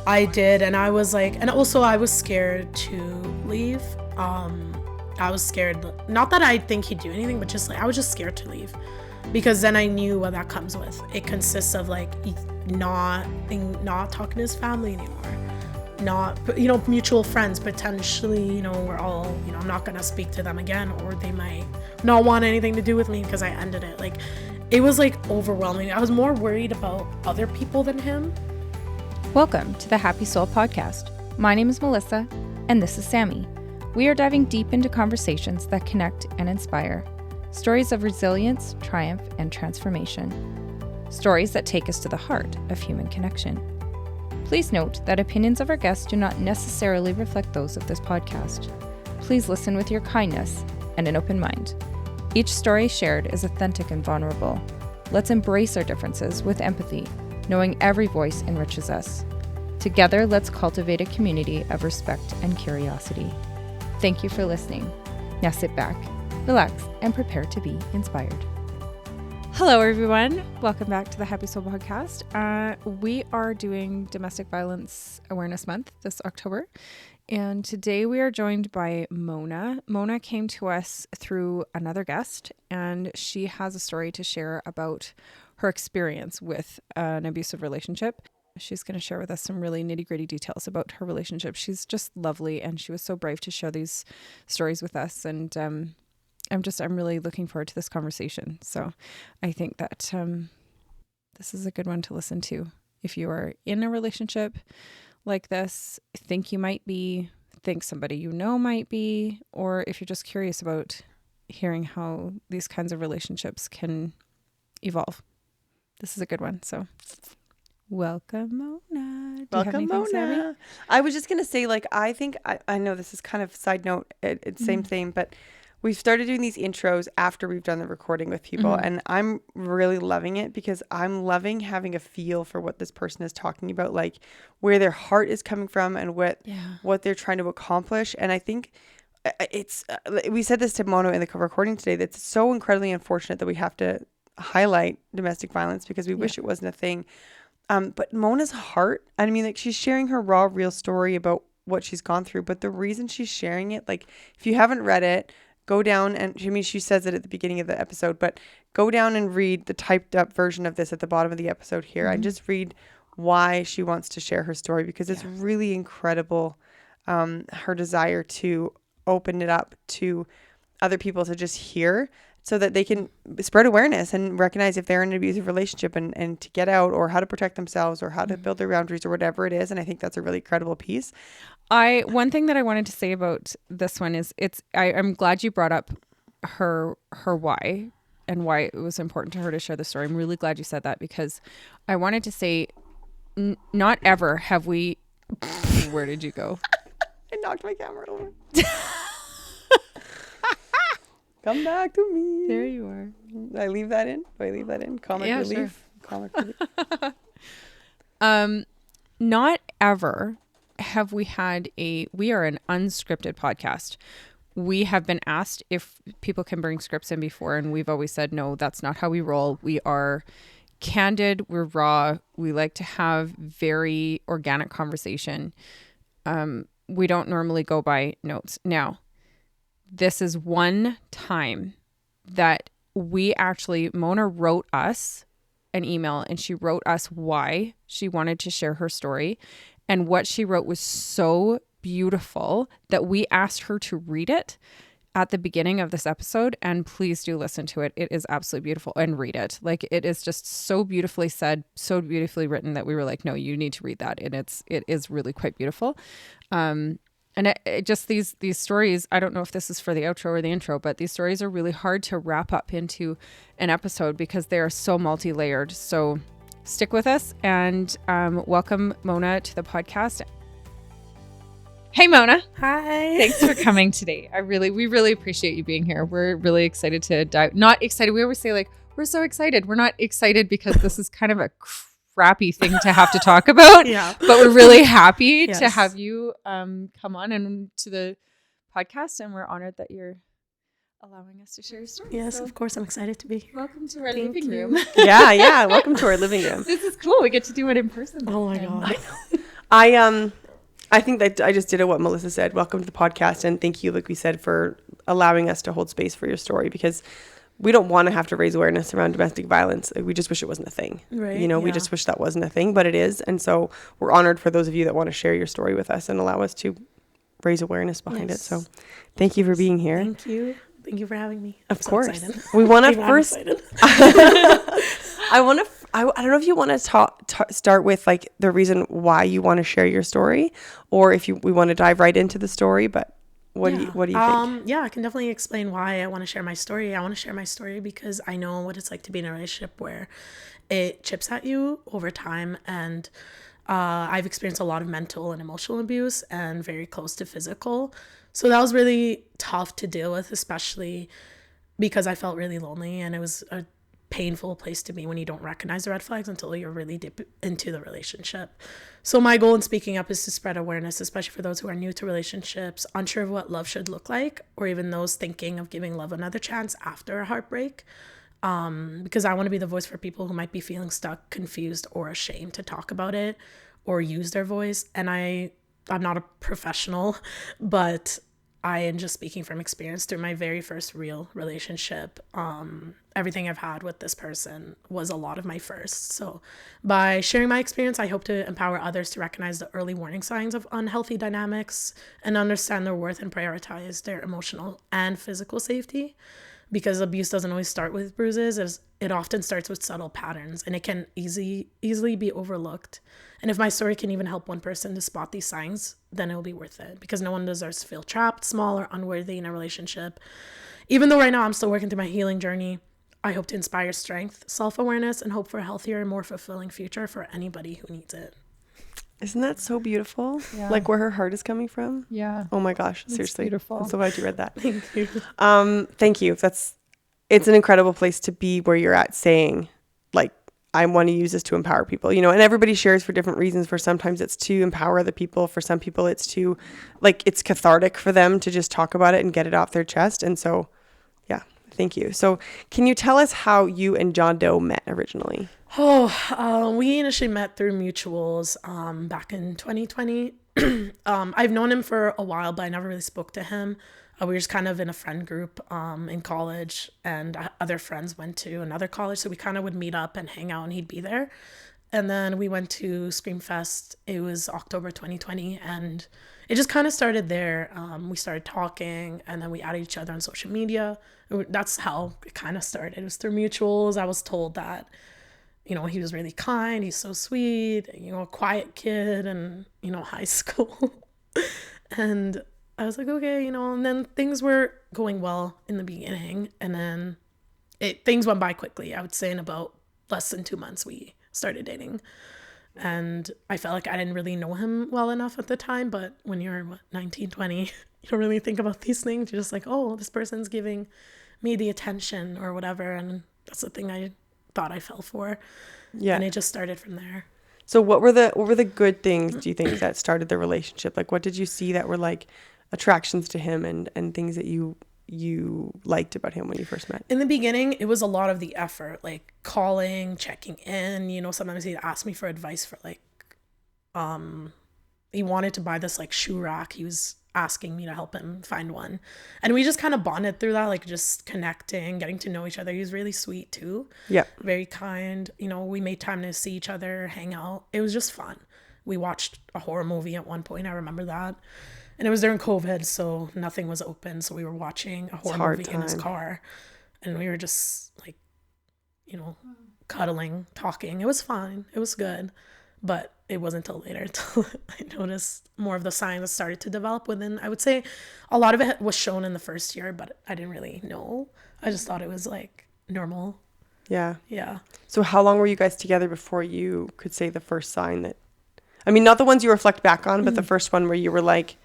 I did, and I was like, and also I was scared to leave. I was scared, not that I think he'd do anything, but just like I was just scared to leave, because then I knew what that comes with. It consists of like not talking to his family anymore, not, mutual friends, potentially, we're all, I'm not gonna speak to them again, or they might not want anything to do with me because I ended it. Like, it was like overwhelming. I was more worried about other people than him. Welcome to the Happy Soul Podcast. My name is Melissa, and this is Sammy. We are diving deep into conversations that connect and inspire. Stories of resilience, triumph, and transformation. Stories that take us to the heart of human connection. Please note that opinions of our guests do not necessarily reflect those of this podcast. Please listen with your kindness and an open mind. Each story shared is authentic and vulnerable. Let's embrace our differences with empathy, knowing every voice enriches us. Together, let's cultivate a community of respect and curiosity. Thank you for listening. Now sit back, relax, and prepare to be inspired. Hello, everyone. Welcome back to the Happy Soul Podcast. We are doing Domestic Violence Awareness Month this October, and today we are joined by Mona. Mona came to us through another guest, and she has a story to share about her experience with an abusive relationship. She's going to share with us some really nitty-gritty details about her relationship. She's just lovely, and she was so brave to share these stories with us, and I'm really looking forward to this conversation. So I think that this is a good one to listen to if you are in a relationship like this, think you might be, think somebody you know might be, or if you're just curious about hearing how these kinds of relationships can evolve. This is a good one. So welcome, Mona. Welcome, Mona. I was just going to say, I think, I know this is kind of side note, it's same thing, but we've started doing these intros after we've done the recording with people, and I'm really loving it because I'm loving having a feel for what this person is talking about, like where their heart is coming from and what they're trying to accomplish. And I think it's, we said this to Mona in the recording today, that's so incredibly unfortunate that we have to highlight domestic violence because we wish it wasn't a thing. But Mona's heart, I mean, she's sharing her raw, real story about what she's gone through. But the reason she's sharing it, if you haven't read it, go down and, she says it at the beginning of the episode, but go down and read the typed up version of this at the bottom of the episode here. I just read why she wants to share her story because it's really incredible. Her desire to open it up to other people to just hear, so that they can spread awareness and recognize if they're in an abusive relationship and to get out, or how to protect themselves, or how to build their boundaries, or whatever it is. And I think that's a really credible piece. One thing that I wanted to say about this one is I'm glad you brought up her why and why it was important to her to share the story. I'm really glad you said that because I wanted to say not ever have we... Where did you go? I knocked my camera over. Come back to me. There you are. I leave that in? Do I leave that in? Comic relief? Sure. Comic relief. Not ever have we had we are an unscripted podcast. We have been asked if people can bring scripts in before, and we've always said, no, that's not how we roll. We are candid. We're raw. We like to have very organic conversation. We don't normally go by notes. Now, this is one time that Mona wrote us an email, and she wrote us why she wanted to share her story. And what she wrote was so beautiful that we asked her to read it at the beginning of this episode. And please do listen to it. It is absolutely beautiful, and read it. It is just so beautifully said, so beautifully written that we were like, no, you need to read that. And it is really quite beautiful. And it just these stories, I don't know if this is for the outro or the intro, but these stories are really hard to wrap up into an episode because they are so multi-layered. So stick with us and welcome Mona to the podcast. Hey, Mona. Hi. Thanks for coming today. We really appreciate you being here. We're really excited to dive. Not excited. We always say we're so excited. We're not excited because this is kind of a crappy thing to have to talk about, but we're really happy to have you come on and to the podcast, and we're honored that you're allowing us to share your story. Yes, of course. I'm excited to be here. Welcome to our living room. Yeah. Welcome to our living room. This is cool. We get to do it in person. Oh my God. I know. I think that I just did what Melissa said. Welcome to the podcast, and thank you, like we said, for allowing us to hold space for your story, because we don't want to have to raise awareness around domestic violence. Like, we just wish it wasn't a thing. Right. You know, we just wish that wasn't a thing, but it is. And so we're honored for those of you that want to share your story with us and allow us to raise awareness behind it. So thank you for being here. Thank you. Thank you for having me. Of course. Excited. We want to first. I don't know if you want to start with like the reason why you want to share your story, or if we want to dive right into the story, but what do you think? Yeah, I can definitely explain why I want to share my story. I want to share my story because I know what it's like to be in a relationship where it chips at you over time, and I've experienced a lot of mental and emotional abuse and very close to physical. So that was really tough to deal with, especially because I felt really lonely, and it was a painful place to be when you don't recognize the red flags until you're really deep into the relationship. So my goal in speaking up is to spread awareness, especially for those who are new to relationships, unsure of what love should look like, or even those thinking of giving love another chance after a heartbreak. Because I want to be the voice for people who might be feeling stuck, confused, or ashamed to talk about it or use their voice. And I'm not a professional, but I am just speaking from experience through my very first real relationship. Everything I've had with this person was a lot of my first. So by sharing my experience, I hope to empower others to recognize the early warning signs of unhealthy dynamics and understand their worth and prioritize their emotional and physical safety. Because abuse doesn't always start with bruises, as it often starts with subtle patterns, and it can easily be overlooked. And if my story can even help one person to spot these signs, then it will be worth it, because no one deserves to feel trapped, small, or unworthy in a relationship. Even though right now I'm still working through my healing journey, I hope to inspire strength, self-awareness, and hope for a healthier and more fulfilling future for anybody who needs it. Isn't that so beautiful? Yeah. Like where her heart is coming from? Yeah. Oh my gosh, It's seriously. beautiful. I'm so glad you read that. Thank you. Thank you. It's an incredible place to be, where you're at saying, like, I want to use this to empower people, you know, and everybody shares for different reasons. For sometimes it's to empower other people. For some people it's to, like, it's cathartic for them to just talk about it and get it off their chest. And so, yeah, thank you. So can you tell us how you and John Doe met originally? We initially met through mutuals back in 2020. I've known him for a while, but I never really spoke to him. We were just kind of in a friend group in college, and other friends went to another college, so we kind of would meet up and hang out, and he'd be there. And then we went to Screamfest. It was October 2020, and it just kind of started there. We started talking, and then we added each other on social media. That's how it kind of started. It was through mutuals. I was told that, you know, he was really kind, he's so sweet, you know, a quiet kid, and, you know, high school. And I was like, okay, you know, and then things were going well in the beginning, and then things went by quickly. I would say in about less than 2 months, we started dating. And I felt like I didn't really know him well enough at the time, but when you're 19, 20, you don't really think about these things. You're just like, oh, this person's giving me the attention or whatever, and that's the thing I thought I fell for. Yeah. And it just started from there. So what were the good things, do you think, that started the relationship? Like, what did you see that were like attractions to him and things that you liked about him when you first met? In the beginning, it was a lot of the effort, like calling, checking in. You know, sometimes he'd ask me for advice for like, he wanted to buy this like shoe rack. He was asking me to help him find one. And we just kind of bonded through that, like just connecting, getting to know each other. He was really sweet too. Yeah. Very kind. You know, we made time to see each other, hang out. It was just fun. We watched a horror movie at one point. I remember that. And it was during COVID, so nothing was open. So we were watching a horror movie in his car. And we were just like, you know, cuddling, talking. It was fine. It was good. But it wasn't until later until I noticed more of the signs that started to develop within. I would say a lot of it was shown in the first year, but I didn't really know. I just thought it was like normal. Yeah. Yeah. So how long were you guys together before you could say the first sign that, I mean, not the ones you reflect back on, but the first one where you were like,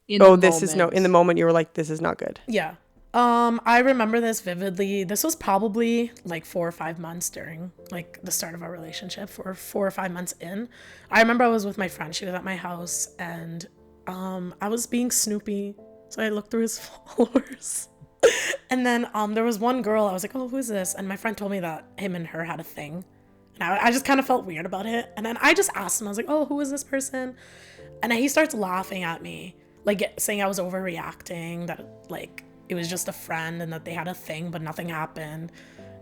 in the moment you were like, this is not good. Yeah. I remember this vividly. This was probably like 4 or 5 months during like the start of our relationship, or 4 or 5 months in. I remember I was with my friend. She was at my house, and I was being snoopy. So I looked through his followers. And then there was one girl. I was like, oh, who's this? And my friend told me that him and her had a thing. And I just kind of felt weird about it. And then I just asked him, I was like, oh, who is this person? And then he starts laughing at me, like saying I was overreacting, that like it was just a friend and that they had a thing, but nothing happened.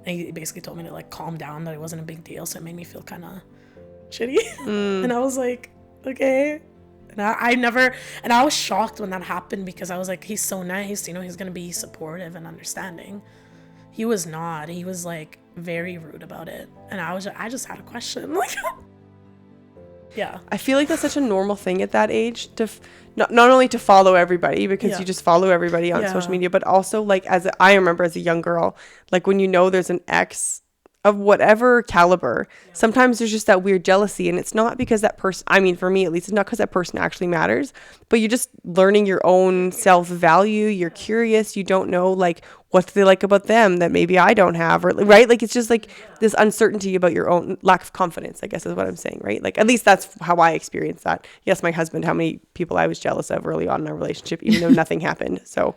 And he basically told me to like calm down, that it wasn't a big deal. So it made me feel kind of shitty. And I was like, okay. And I was shocked when that happened, because I was like, he's so nice, you know, he's going to be supportive and understanding. He was not. He was like very rude about it. And I just had a question. Like, yeah. I feel like that's such a normal thing at that age to not only to follow everybody, because you just follow everybody on social media, but also like I remember as a young girl, like when you know there's an ex of whatever caliber, sometimes there's just that weird jealousy, and it's not because that person, I mean, for me at least, it's not because that person actually matters, but you're just learning your own self-value. You're curious. You don't know like what they like about them that maybe I don't have, or right, like it's just like this uncertainty about your own lack of confidence, I guess is what I'm saying, right? Like at least that's how I experienced that. Yes, my husband, how many people I was jealous of early on in our relationship, even though nothing happened. So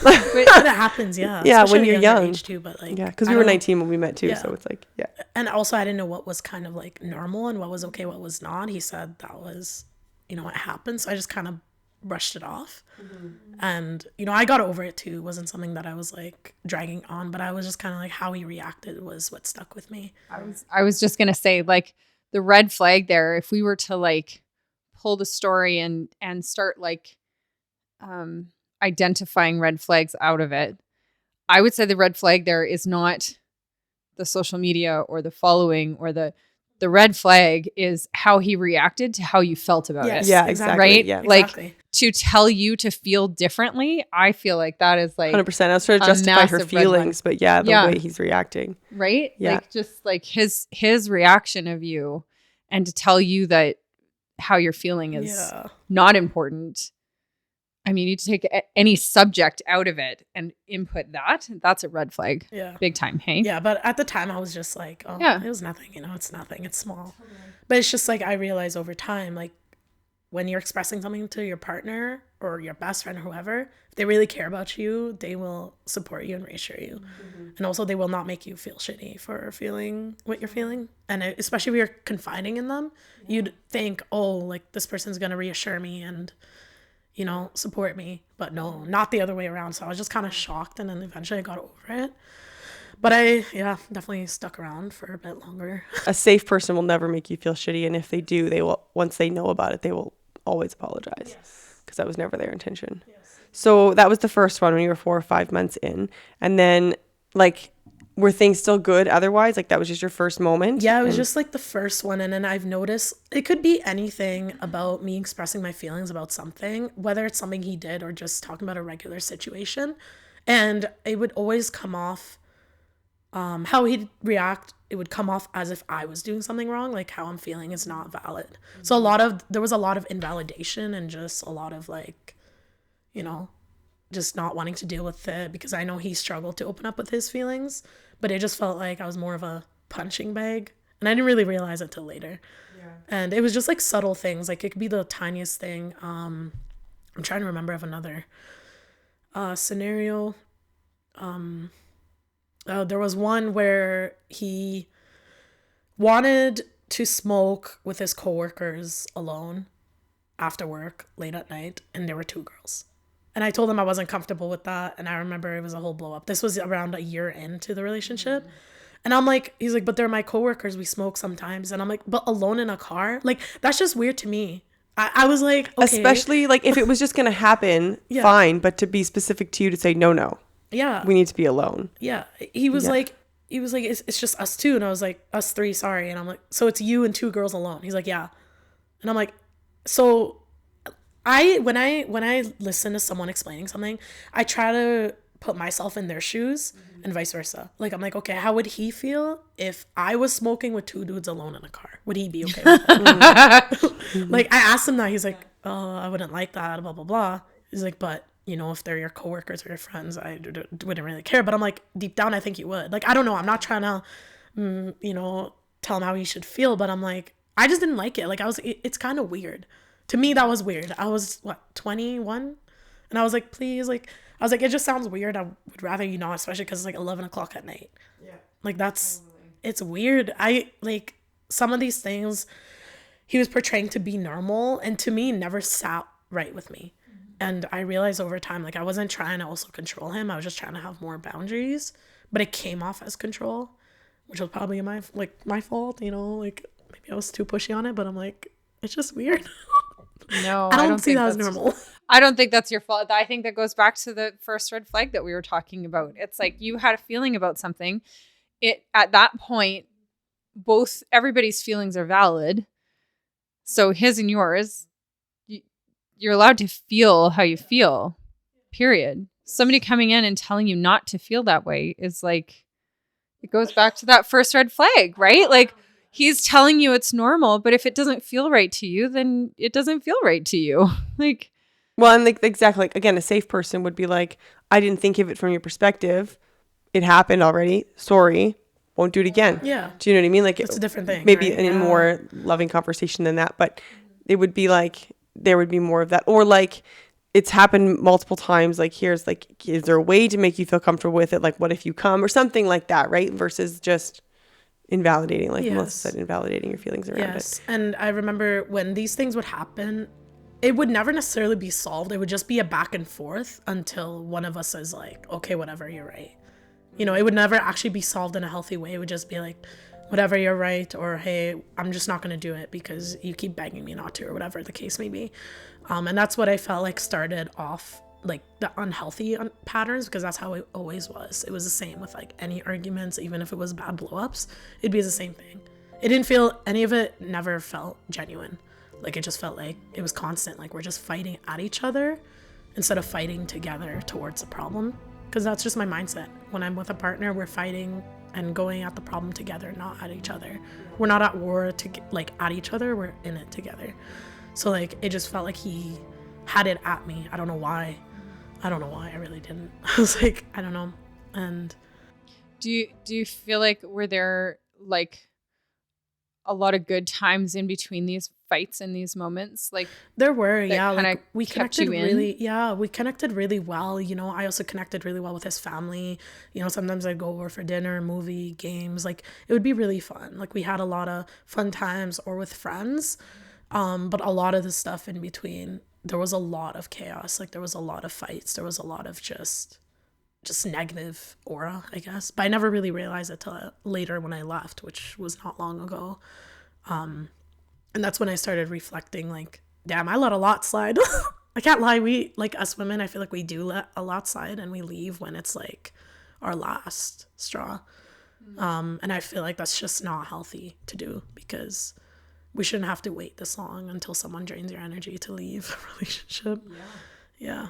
that happens, yeah. Yeah, especially when you're young age too, but like, yeah, because we were 19 when we met too, so it's like, yeah. And also I didn't know what was kind of like normal and what was okay, what was not. He said that was, you know, what happened, so I just kind of brushed it off. And you know, I got over it too. It wasn't something that I was like dragging on, but I was just kind of like, how he reacted was what stuck with me. I was just gonna say, like, the red flag there, if we were to like pull the story and start like identifying red flags out of it, I would say the red flag there is not the social media or the following, or the red flag is how he reacted to how you felt about it. Yeah, exactly. Right? Yeah. Like, Exactly. to tell you to feel differently, I feel like that is like 100%. I was trying to justify her feelings, but the way he's reacting. Right? Yeah. Like just like his reaction of you, and to tell you that how you're feeling is not important. I mean, you need to take any subject out of it and input that. That's a red flag. Yeah. Big time, hey? Yeah, but at the time I was just like, oh, it was nothing, you know, it's nothing, it's small. But it's just like, I realized over time, like when you're expressing something to your partner or your best friend or whoever, if they really care about you, they will support you and reassure you. And also they will not make you feel shitty for feeling what you're feeling. And especially if you're confiding in them, you'd think, oh, like this person's going to reassure me and, you know, support me. But no, not the other way around. So I was just kind of shocked, and then eventually I got over it. But I definitely stuck around for a bit longer. A safe person will never make you feel shitty, and if they do, they will, once they know about it, they will always apologize, because that was never their intention. So that was the first one when you were 4 or 5 months in. And then like, were things still good otherwise? Like that was just your first moment? Yeah, it was just like the first one. And then I've noticed it could be anything about me expressing my feelings about something, whether it's something he did or just talking about a regular situation. And it would always come off, how he'd react, it would come off as if I was doing something wrong, like how I'm feeling is not valid. So there was a lot of invalidation and just a lot of like, you know, just not wanting to deal with it, because I know he struggled to open up with his feelings, but it just felt like I was more of a punching bag, and I didn't really realize it till later. And it was just like subtle things, like it could be the tiniest thing. I'm trying to remember of another scenario. There was one where he wanted to smoke with his coworkers alone after work late at night, and there were 2 girls. And I told him I wasn't comfortable with that, and I remember it was a whole blow up. This was around a year into the relationship. And I'm like, he's like, but they're my coworkers, we smoke sometimes. And I'm like, but alone in a car? Like, that's just weird to me. I was like, okay. Especially like if it was just going to happen, fine. But to be specific to you to say, no. Yeah. We need to be alone. Yeah. He was like, it's just us 2. And I was like, us 3, sorry. And I'm like, so it's you and 2 girls alone? He's like, yeah. And I'm like, so when I listen to someone explaining something, I try to put myself in their shoes and vice versa. Like, I'm like, okay, how would he feel if I was smoking with 2 dudes alone in a car? Would he be okay with that? Like, I asked him that. He's like, oh, I wouldn't like that, blah, blah, blah. He's like, but, you know, if they're your coworkers or your friends, I wouldn't really care. But I'm like, deep down, I think you would. Like, I don't know. I'm not trying to, you know, tell him how he should feel. But I'm like, I just didn't like it. Like, it's kind of weird. To me, that was weird. I was, 21? And I was like, please, like, I was like, it just sounds weird. I would rather you not, especially because it's like 11 o'clock at night. Yeah. Like, it's weird. some of these things he was portraying to be normal, and to me never sat right with me. And I realized over time, like, I wasn't trying to also control him. I was just trying to have more boundaries, but it came off as control, which was probably my fault, you know, like maybe I was too pushy on it, but I'm like, it's just weird. No, I don't see that as normal. I don't think that's your fault. I think that goes back to the first red flag that we were talking about. It's like you had a feeling about something. At that point, everybody's feelings are valid. So his and yours, you're allowed to feel how you feel, period. Somebody coming in and telling you not to feel that way is like, it goes back to that first red flag, right? Like, he's telling you it's normal, but if it doesn't feel right to you, then it doesn't feel right to you. Like, well, and like exactly, like, again, a safe person would be like, I didn't think of it from your perspective. It happened already. Sorry. Won't do it again. Yeah. Do you know what I mean? Like, it's a different thing. Maybe right? in a more loving conversation than that, but it would be like, there would be more of that. Or like, it's happened multiple times. Like, here's like, is there a way to make you feel comfortable with it? Like, what if you come or something like that, right? Versus just invalidating, like Melissa said, invalidating your feelings around it. And I remember when these things would happen, it would never necessarily be solved. It would just be a back and forth until one of us is like, okay, whatever, you're right. You know, it would never actually be solved in a healthy way. It would just be like, whatever, you're right, or hey, I'm just not going to do it because you keep begging me not to, or whatever the case may be. And that's what I felt like started off like the unhealthy patterns, because that's how it always was. It was the same with like any arguments, even if it was bad blow-ups, it'd be the same thing. It didn't feel, any of it never felt genuine. Like, it just felt like it was constant. Like, we're just fighting at each other instead of fighting together towards the problem. Because that's just my mindset. When I'm with a partner, we're fighting and going at the problem together, not at each other. We're not at war at each other. We're in it together. So like, it just felt like he had it at me. I don't know why. I really didn't. I was like, I don't know. And do you feel like were there like a lot of good times in between these fights and these moments? Like, there were, like, we connected we connected really well. You know, I also connected really well with his family. You know, sometimes I'd go over for dinner, movie, games. Like, it would be really fun. Like, we had a lot of fun times, or with friends. But a lot of the stuff in between, there was a lot of chaos. Like, there was a lot of fights. There was a lot of just negative aura, I guess. But I never really realized it till later when I left, which was not long ago. And that's when I started reflecting, like, damn, I let a lot slide. I can't lie. We, like, us women, I feel like we do let a lot slide, and we leave when it's like our last straw. And I feel like that's just not healthy to do, because we shouldn't have to wait this long until someone drains your energy to leave a relationship. Yeah.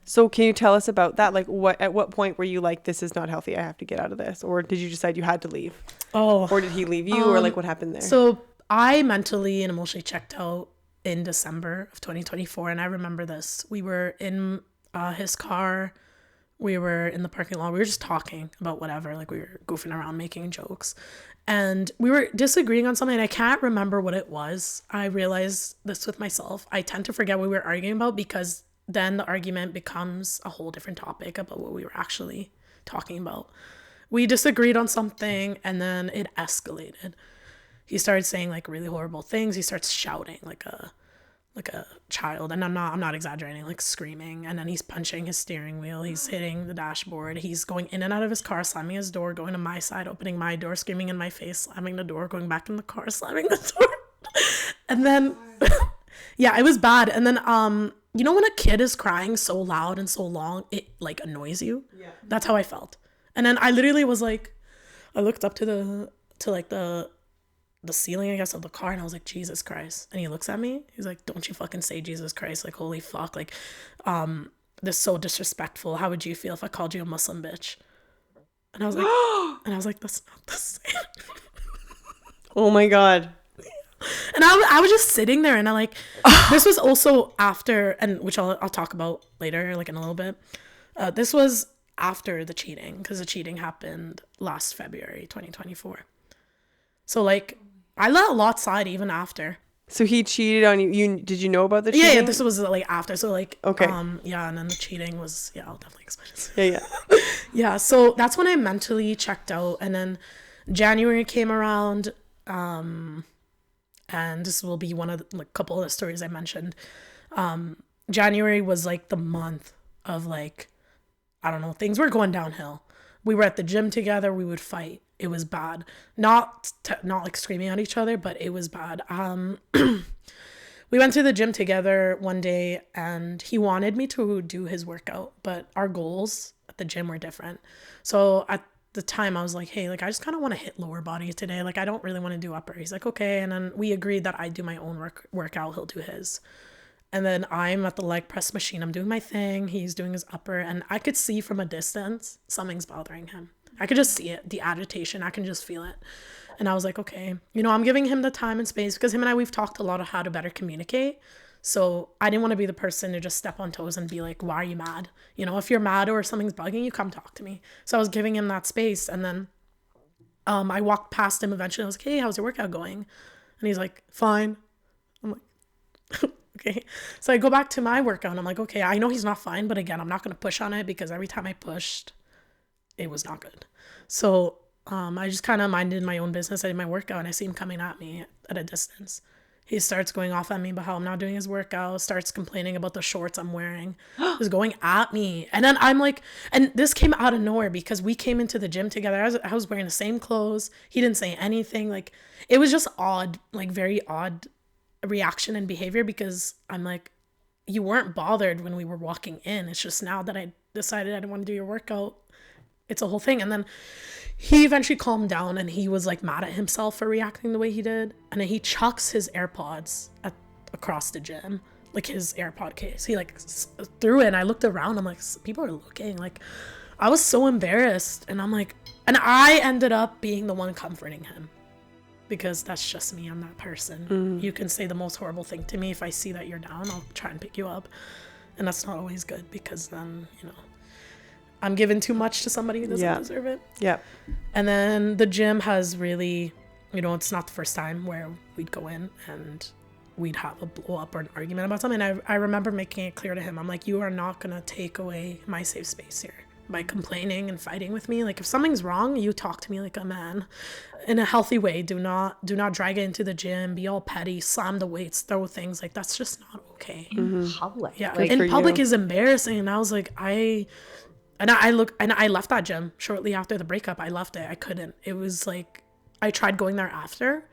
So can you tell us about that? Like, at what point were you like, this is not healthy, I have to get out of this? Or did you decide you had to leave? Oh. Or did he leave you? Or like, what happened there? So I mentally and emotionally checked out in December of 2024. And I remember this. We were in his car. We were in the parking lot. We were just talking about whatever. Like, we were goofing around, making jokes. And we were disagreeing on something. I can't remember what it was. I realized this with myself. I tend to forget what we were arguing about, because then the argument becomes a whole different topic about what we were actually talking about. We disagreed on something, and then it escalated. He started saying like really horrible things. He starts shouting like a child, and I'm not exaggerating, like screaming. And then he's punching his steering wheel. He's hitting the dashboard. He's going in and out of his car, slamming his door, going to my side, opening my door, screaming in my face, slamming the door, going back in the car, slamming the door. And then yeah, it was bad. And then you know when a kid is crying so loud and so long, it like annoys you? Yeah. That's how I felt. And then I literally was like, I looked up to the ceiling, I guess, of the car, and I was like, Jesus Christ. And he looks at me. He's like, don't you fucking say Jesus Christ. Like, holy fuck. Like, this is so disrespectful. How would you feel if I called you a Muslim bitch? And I was like, that's not the same. Oh my God. And I was just sitting there, and I like, this was also after, and which I'll talk about later, like in a little bit. This was after the cheating, because the cheating happened last February 2024. So like, I let a lot slide even after. So he cheated on you. Did you know about the cheating? Yeah, this was like after. So like, okay. Yeah, and then the cheating was, I'll definitely explain this. Yeah. Yeah, so that's when I mentally checked out. And then January came around. and this will be one of the couple of the stories I mentioned. January was like the month of like, I don't know, things were going downhill. We were at the gym together. We would fight. It was bad. Not like screaming at each other, but it was bad. We went to the gym together one day and he wanted me to do his workout, but our goals at the gym were different. So at the time I was like, hey, like I just kind of want to hit lower body today. Like I don't really want to do upper. He's like, okay. And then we agreed that I do my own workout. He'll do his. And then I'm at the leg press machine. I'm doing my thing. He's doing his upper. And I could see from a distance, something's bothering him. I could just see it, the agitation. I can just feel it. And I was like, okay, you know, I'm giving him the time and space because him and I, we've talked a lot of how to better communicate. So I didn't want to be the person to just step on toes and be like, why are you mad? You know, if you're mad or something's bugging you, come talk to me. So I was giving him that space. And then I walked past him eventually. I was like, hey, how's your workout going? And he's like, fine. I'm like, okay. So I go back to my workout and I'm like, okay, I know he's not fine, but again, I'm not going to push on it because every time I pushed, it was not good. So I just kind of minded my own business. I did my workout and I see him coming at me at a distance. He starts going off at me about how I'm not doing his workout, starts complaining about the shorts I'm wearing, is going at me. And then I'm like, and this came out of nowhere because we came into the gym together. I was wearing the same clothes. He didn't say anything. Like, it was just odd, like very odd reaction and behavior because I'm like, you weren't bothered when we were walking in. It's just now that I decided I didn't want to do your workout. It's a whole thing. And then he eventually calmed down and he was like mad at himself for reacting the way he did. And then he chucks his AirPods across the gym, like his AirPod case. He like threw it and I looked around. I'm like, people are looking. Like, I was so embarrassed. And I'm like, and I ended up being the one comforting him because that's just me. I'm that person. You can say the most horrible thing to me. If I see that you're down, I'll try and pick you up. And that's not always good because then, you know, I'm giving too much to somebody who doesn't deserve it. Yeah. And then the gym has really, you know, it's not the first time where we'd go in and we'd have a blow up or an argument about something. I remember making it clear to him. I'm like, you are not going to take away my safe space here by complaining and fighting with me. Like, if something's wrong, you talk to me like a man in a healthy way. Do not drag it into the gym, be all petty, slam the weights, throw things. Like, that's just not okay. In public. Yeah. Like, in public is embarrassing. And I was like, I left that gym shortly after the breakup. I left it. I couldn't. It was like, I tried going there after,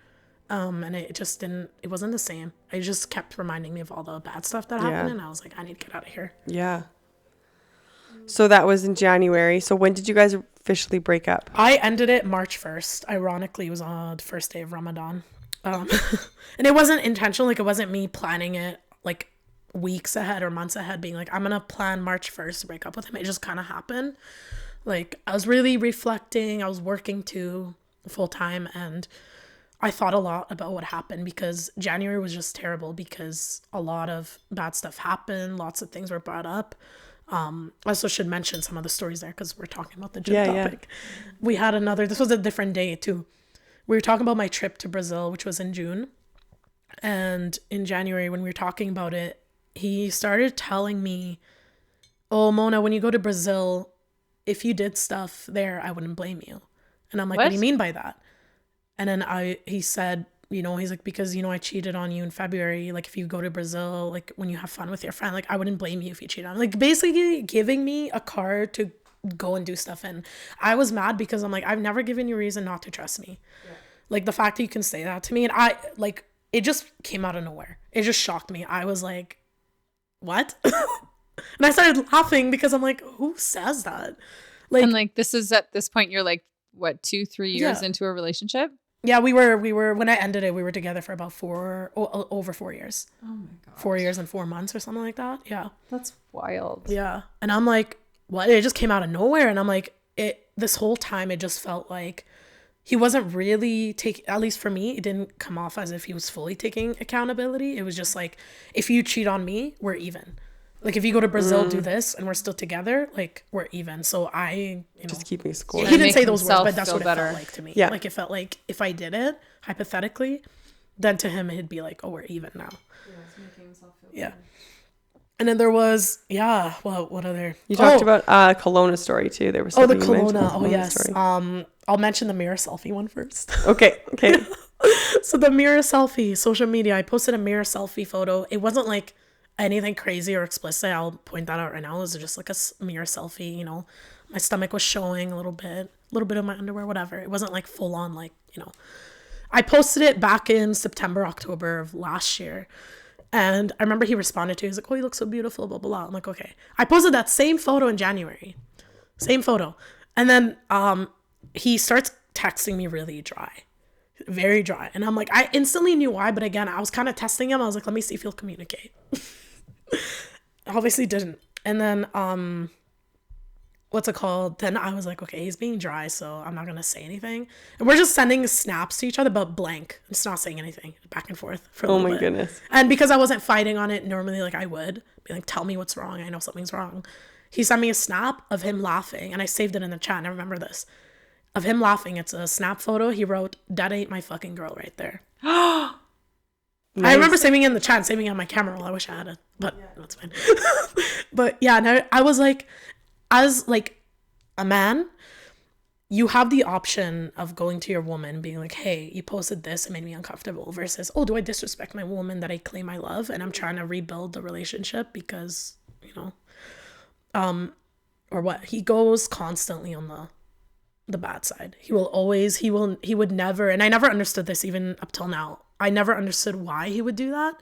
and it just didn't, it wasn't the same. It just kept reminding me of all the bad stuff that happened. And I was like, I need to get out of here. Yeah. So that was in January. So when did you guys officially break up? I ended it March 1st. Ironically, it was on the first day of Ramadan. And it wasn't intentional. Like, it wasn't me planning it, like, weeks ahead or months ahead being like, I'm gonna plan March 1st to break up with him. It just kind of happened. Like, I was really reflecting. I was working too full time and I thought a lot about what happened because January was just terrible because a lot of bad stuff happened. Lots of things were brought up. I also should mention some of the stories there because we're talking about the gym topic. We had this was a different day too. We were talking about my trip to Brazil, which was in June. And in January, when we were talking about it, he started telling me, oh, Mona, when you go to Brazil, if you did stuff there, I wouldn't blame you. And I'm like, what do you mean by that? And then he said, you know, he's like, because, you know, I cheated on you in February. Like, if you go to Brazil, like, when you have fun with your friend, like, I wouldn't blame you if you cheated on me. Like, basically giving me a card to go and do stuff in. I was mad because I'm like, I've never given you a reason not to trust me. Yeah. Like, the fact that you can say that to me. And it just came out of nowhere. It just shocked me. I was like, what? And I started laughing because I'm like, who says that? Like, and like, this is at this point, you're like, what, 2-3 years into a relationship? Yeah, we were, when I ended it, we were together for about over 4 years. Oh my God. 4 years and 4 months or something like that. Yeah. That's wild. Yeah. And I'm like, what? It just came out of nowhere. And I'm like, this whole time, it just felt like he wasn't really at least for me, it didn't come off as if he was fully taking accountability. It was just like, if you cheat on me, we're even. Like, if you go to Brazil, do this, and we're still together, like, we're even. So just keeping score. He didn't say those words, but that's what it felt like to me. Yeah. Like, it felt like if I did it, hypothetically, then to him, it'd be like, oh, we're even now. Yeah, it's making himself feel better. And then there was, what other? You talked about Kelowna story, too. There was the Kelowna. Oh, yes. Story. I'll mention the mirror selfie one first. Okay. So the mirror selfie, social media, I posted a mirror selfie photo. It wasn't like anything crazy or explicit. I'll point that out right now. It was just like a mirror selfie, you know. My stomach was showing a little bit of my underwear, whatever. It wasn't like full on, like, you know. I posted it back in September, October of last year. And I remember he responded to it. He was like, oh, you look so beautiful, blah, blah, blah. I'm like, okay. I posted that same photo in January. Same photo. And then he starts texting me really dry. Very dry. And I'm like, I instantly knew why. But again, I was kind of testing him. I was like, let me see if he'll communicate. Obviously didn't. And then what's it called? Then I was like, okay, he's being dry, so I'm not gonna say anything. And we're just sending snaps to each other, but blank. Just not saying anything, back and forth for a little bit. Goodness. And because I wasn't fighting on it normally, like I would be like, tell me what's wrong. I know something's wrong. He sent me a snap of him laughing, and I saved it in the chat. And I remember this of him laughing. It's a snap photo. He wrote, "That ain't my fucking girl right there." Nice. I remember saving it in the chat, saving it on my camera roll. I wish I had it, but that's fine. But yeah, no, I was like, as like a man, you have the option of going to your woman being like, hey, you posted this, it made me uncomfortable, versus, oh, do I disrespect my woman that I claim I love and I'm trying to rebuild the relationship because, you know, or what? He goes constantly on the bad side. He would never, and I never understood this even up till now. I never understood why he would do that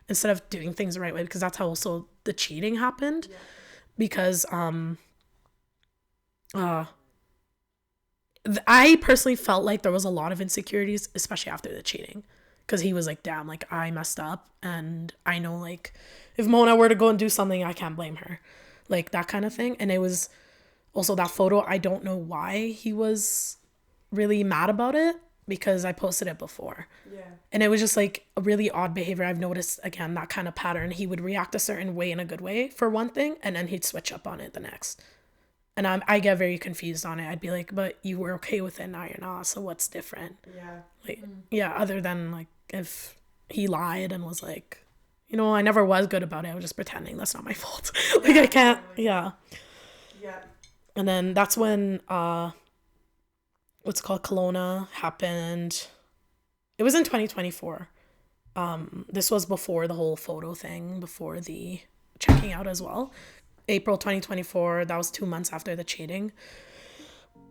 instead of doing things the right way, because that's how also the cheating happened. Yeah. Because I personally felt like there was a lot of insecurities, especially after the cheating, because he was like, damn, like I messed up, and I know like if Mona were to go and do something, I can't blame her, like that kind of thing. And it was also that photo, I don't know why he was really mad about it, because I posted it before. Yeah. And it was just like a really odd behavior. I've noticed, again, that kind of pattern. He would react a certain way in a good way for one thing, and then he'd switch up on it the next. And I get very confused on it. I'd be like, but you were okay with it, now you're not, so what's different? Yeah. Like, yeah, other than like if he lied and was like, you know, I never was good about it, I was just pretending, that's not my fault. Like, I can't, yeah. Yeah. And then that's when what's called Kelowna happened. It was in 2024. This was before the whole photo thing, before the checking out as well. April 2024, that was 2 months after the cheating.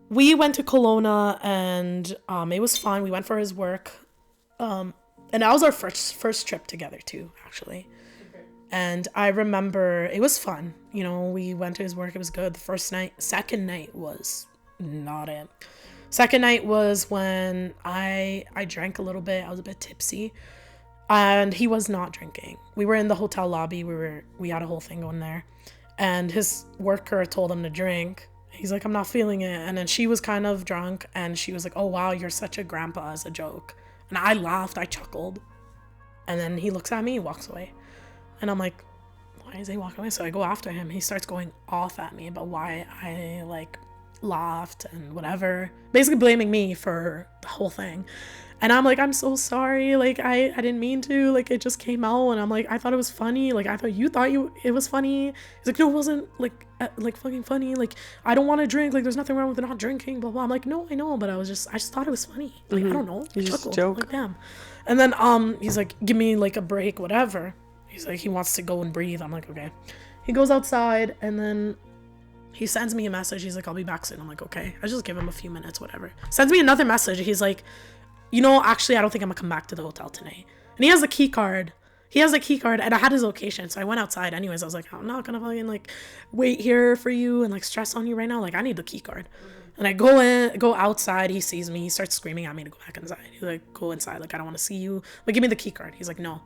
We went to Kelowna, and it was fun. We went for his work. And that was our first trip together too, actually. Okay. And I remember it was fun. You know, we went to his work, it was good. The first night, second night was not it. Second night was when I drank a little bit. I was a bit tipsy, and he was not drinking. We were in the hotel lobby. We had a whole thing going there, and his worker told him to drink. He's like, I'm not feeling it. And then she was kind of drunk, and she was like, oh wow, you're such a grandpa, as a joke. And I laughed, I chuckled. And then he looks at me, he walks away. And I'm like, why is he walking away? So I go after him. He starts going off at me about why I like laughed and whatever, basically blaming me for the whole thing. And I'm like, I'm so sorry, like I didn't mean to, like it just came out. And I'm like, I thought it was funny, like I thought you thought it was funny. He's like, no, it wasn't like fucking funny, like I don't want to drink, like there's nothing wrong with not drinking, blah blah. I'm like, no, I know, but I just thought it was funny, like I don't know, you just joke, like damn. And then he's like, give me like a break, whatever. He's like, he wants to go and breathe. I'm like, okay. He goes outside, and then he sends me a message. He's like, I'll be back soon. I'm like, okay. I just give him a few minutes, whatever. Sends me another message. He's like, you know, actually, I don't think I'm gonna come back to the hotel tonight. And he has the key card. And I had his location. So I went outside anyways. I was like, I'm not gonna fucking like wait here for you and like stress on you right now. Like, I need the key card. And I go outside. He sees me. He starts screaming at me to go back inside. He's like, go inside. Like, I don't want to see you. Like, give me the key card. He's like, no.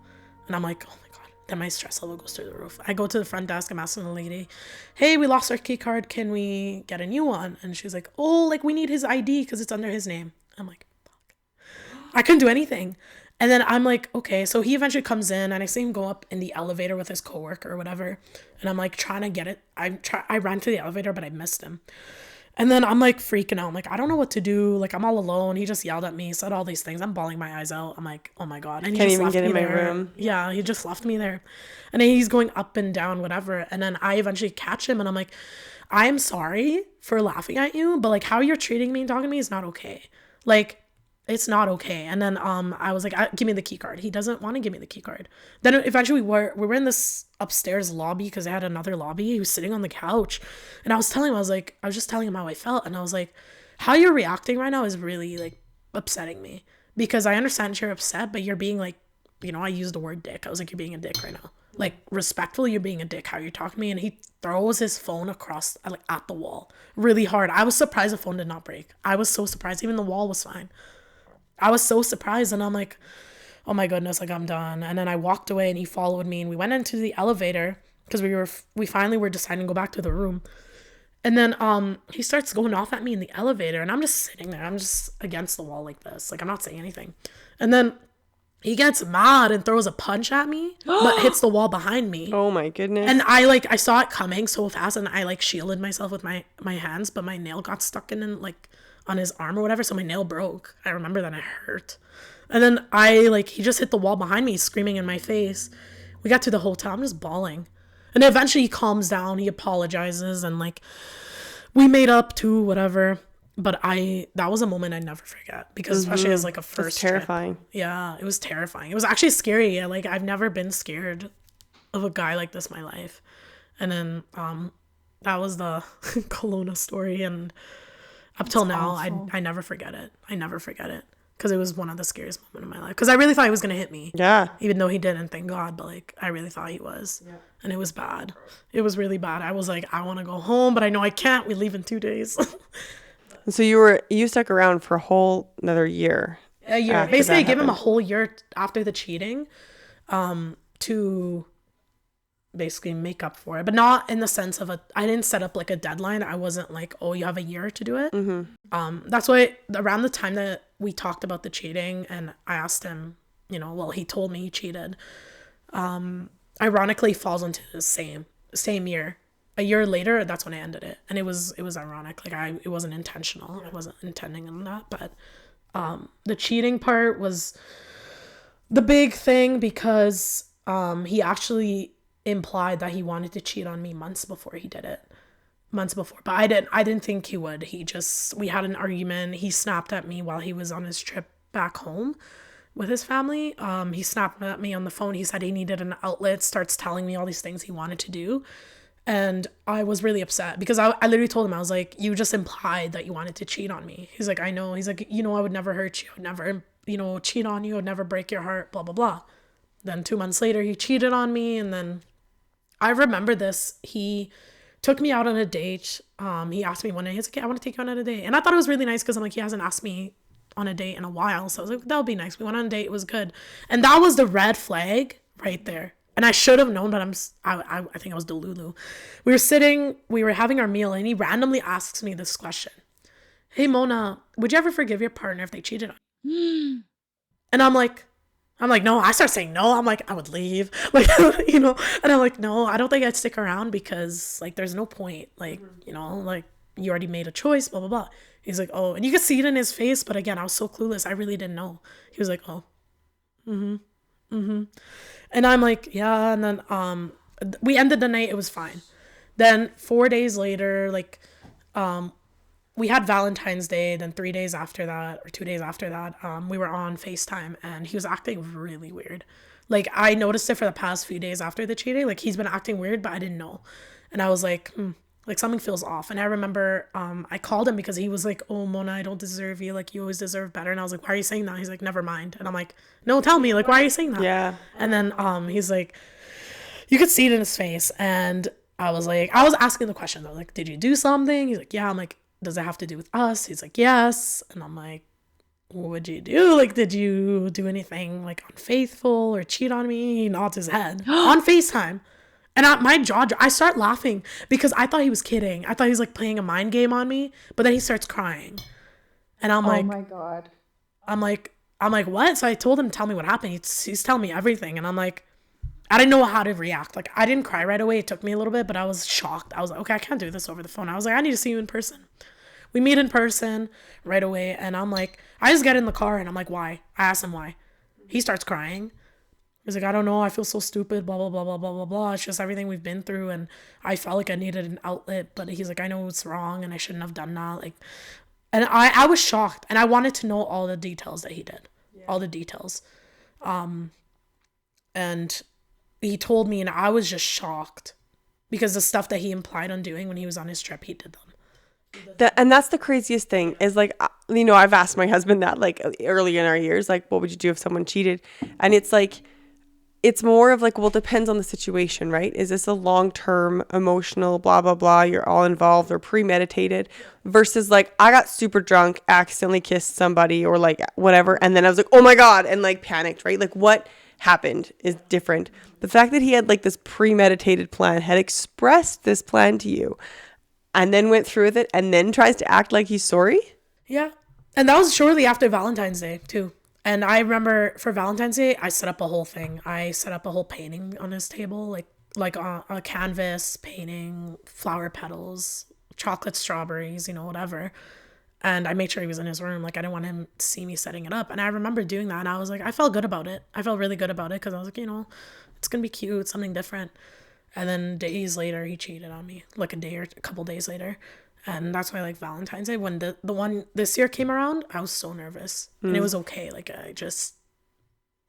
And I'm like, oh my God. Then my stress level goes through the roof. I go to the front desk. I'm asking the lady, hey, we lost our key card. Can we get a new one? And she's like, oh, like we need his ID because it's under his name. I'm like, fuck. I couldn't do anything. And then I'm like, okay. So he eventually comes in, and I see him go up in the elevator with his coworker or whatever. And I'm like trying to get it. I ran to the elevator, but I missed him. And then I'm like freaking out. I'm like, I don't know what to do. Like, I'm all alone. He just yelled at me, said all these things. I'm bawling my eyes out. I'm like, oh my God. And he can't just even get in my there. room. Yeah, he just left me there. And then he's going up and down, whatever. And then I eventually catch him, and I'm like, I'm sorry for laughing at you, but like how you're treating me and talking to me is not okay. Like, it's not okay. And then I was like, give me the key card. He doesn't want to give me the key card. Then eventually we were in this upstairs lobby because they had another lobby. He was sitting on the couch, and I was just telling him how I felt, and I was like, how you're reacting right now is really like upsetting me, because I understand you're upset, but you're being like, I used the word dick. I was like, you're being a dick right now. Like, respectfully, you're being a dick how you're talking to me. And he throws his phone across, like, at the wall really hard. I was surprised the phone did not break. I was so surprised. Even the wall was fine. I was so surprised, and I'm like, oh my goodness, like, I'm done. And then I walked away, and he followed me, and we went into the elevator because we finally were deciding to go back to the room. And then he starts going off at me in the elevator, and I'm just sitting there. I'm just against the wall like this. Like, I'm not saying anything. And then he gets mad and throws a punch at me, but hits the wall behind me. Oh my goodness. And I saw it coming so fast, and I like shielded myself with my hands, but my nail got stuck in like on his arm or whatever, so my nail broke. I remember that, it hurt. And then he just hit the wall behind me, screaming in my face. We got to the hotel, I'm just bawling. And eventually he calms down, he apologizes, and like we made up too, whatever. But that was a moment I never forget, because especially as like a first trip. Terrifying. Yeah, it was terrifying. It was actually scary. Like, I've never been scared of a guy like this in my life. And then that was the Kelowna story, and up till now I never forget it. I never forget it, because it was one of the scariest moments of my life, because I really thought he was gonna hit me. Yeah. Even though he didn't, thank God, but like I really thought he was. Yeah. And it was bad. It was really bad. I was like, I want to go home, but I know I can't. We leave in 2 days. So you stuck around for a whole another year. A year. Basically, I gave him a whole year after the cheating, to basically make up for it, but not in the sense of I didn't set up like a deadline. I wasn't like, oh, you have a year to do it. Mm-hmm. That's why around the time that we talked about the cheating, and I asked him, he told me he cheated. Ironically, falls into the same year. A year later, that's when I ended it, and it was ironic. Like it wasn't intentional. I wasn't intending on that, but the cheating part was the big thing, because he actually implied that he wanted to cheat on me months before he did it. But I didn't think he would. We had an argument. He snapped at me while he was on his trip back home with his family. He snapped at me on the phone. He said he needed an outlet, starts telling me all these things he wanted to do. And I was really upset, because I literally told him, I was like, you just implied that you wanted to cheat on me. He's like, I know. He's like, I would never hurt you. I would never, cheat on you. I would never break your heart, blah, blah, blah. Then 2 months later, he cheated on me. And then I remember this. He took me out on a date. He asked me one day, he's like, I want to take you on a date. And I thought it was really nice, because I'm like, he hasn't asked me on a date in a while. So I was like, that would be nice. We went on a date. It was good. And that was the red flag right there. And I should have known, but I think I was Delulu. We were having our meal, and he randomly asks me this question. Hey, Mona, would you ever forgive your partner if they cheated on you? And I'm like, no. I start saying no. I'm like, I would leave. Like, and I'm like, no, I don't think I'd stick around, because like, there's no point. Like, like you already made a choice, blah, blah, blah. He's like, oh, and you could see it in his face. But again, I was so clueless. I really didn't know. He was like, oh, and I'm like, yeah. And then we ended the night. It was fine. Then 4 days later, like we had Valentine's Day. Then 3 days after that, or 2 days after that, we were on FaceTime, and he was acting really weird. Like, I noticed it for the past few days after the cheating. Like, he's been acting weird, but I didn't know. And I was like, like something feels off. And I remember I called him, because he was like, oh, Mona, I don't deserve you. Like, you always deserve better. And I was like, why are you saying that? He's like, never mind. And I'm like, no, tell me, like, why are you saying that? Yeah. And then he's like, you could see it in his face. And I was asking the question. I was like, did you do something? He's like, yeah. I'm like, does it have to do with us? He's like, yes. And I'm like, what would you do? Like, did you do anything like unfaithful or cheat on me? He nods his head on FaceTime. And my jaw, I start laughing, because I thought he was kidding. I thought he was like playing a mind game on me, but then he starts crying. And I'm like, oh my God. I'm like, what? So I told him to tell me what happened. He's telling me everything. And I'm like, I didn't know how to react. Like, I didn't cry right away. It took me a little bit, but I was shocked. I was like, okay, I can't do this over the phone. I was like, I need to see you in person. We meet in person right away. And I'm like, I just get in the car, and I'm like, why? I asked him why. He starts crying. He's like, I don't know. I feel so stupid, blah, blah, blah, blah, blah, blah, blah. It's just everything we've been through. And I felt like I needed an outlet. But he's like, I know it's wrong, and I shouldn't have done that. Like, And I was shocked, and I wanted to know all the details that he did, all the details. And he told me, and I was just shocked because the stuff that he implied on doing when he was on his trip, he did them. And that's the craziest thing is like, you know, I've asked my husband that like early in our years, like, what would you do if someone cheated? And it's like, it's more of like, well, it depends on the situation, right? Is this a long-term emotional blah, blah, blah, you're all involved or premeditated versus like, I got super drunk, accidentally kissed somebody or like whatever. And then I was like, oh my God, and like panicked, right? Like what happened is different. The fact that he had like this premeditated plan, had expressed this plan to you and then went through with it and then tries to act like he's sorry. Yeah. And that was shortly after Valentine's Day too. And I remember for Valentine's Day, I set up a whole thing. I set up a whole painting on his table, like a canvas painting, flower petals, chocolate strawberries, you know, whatever. And I made sure he was in his room. Like, I didn't want him to see me setting it up. And I remember doing that. And I was like, I felt good about it. I felt really good about it because I was like, you know, it's going to be cute, something different. And then days later, he cheated on me, like a couple days later. And that's why, like, Valentine's Day, when the one this year came around, I was so nervous. And it was okay. Like, I just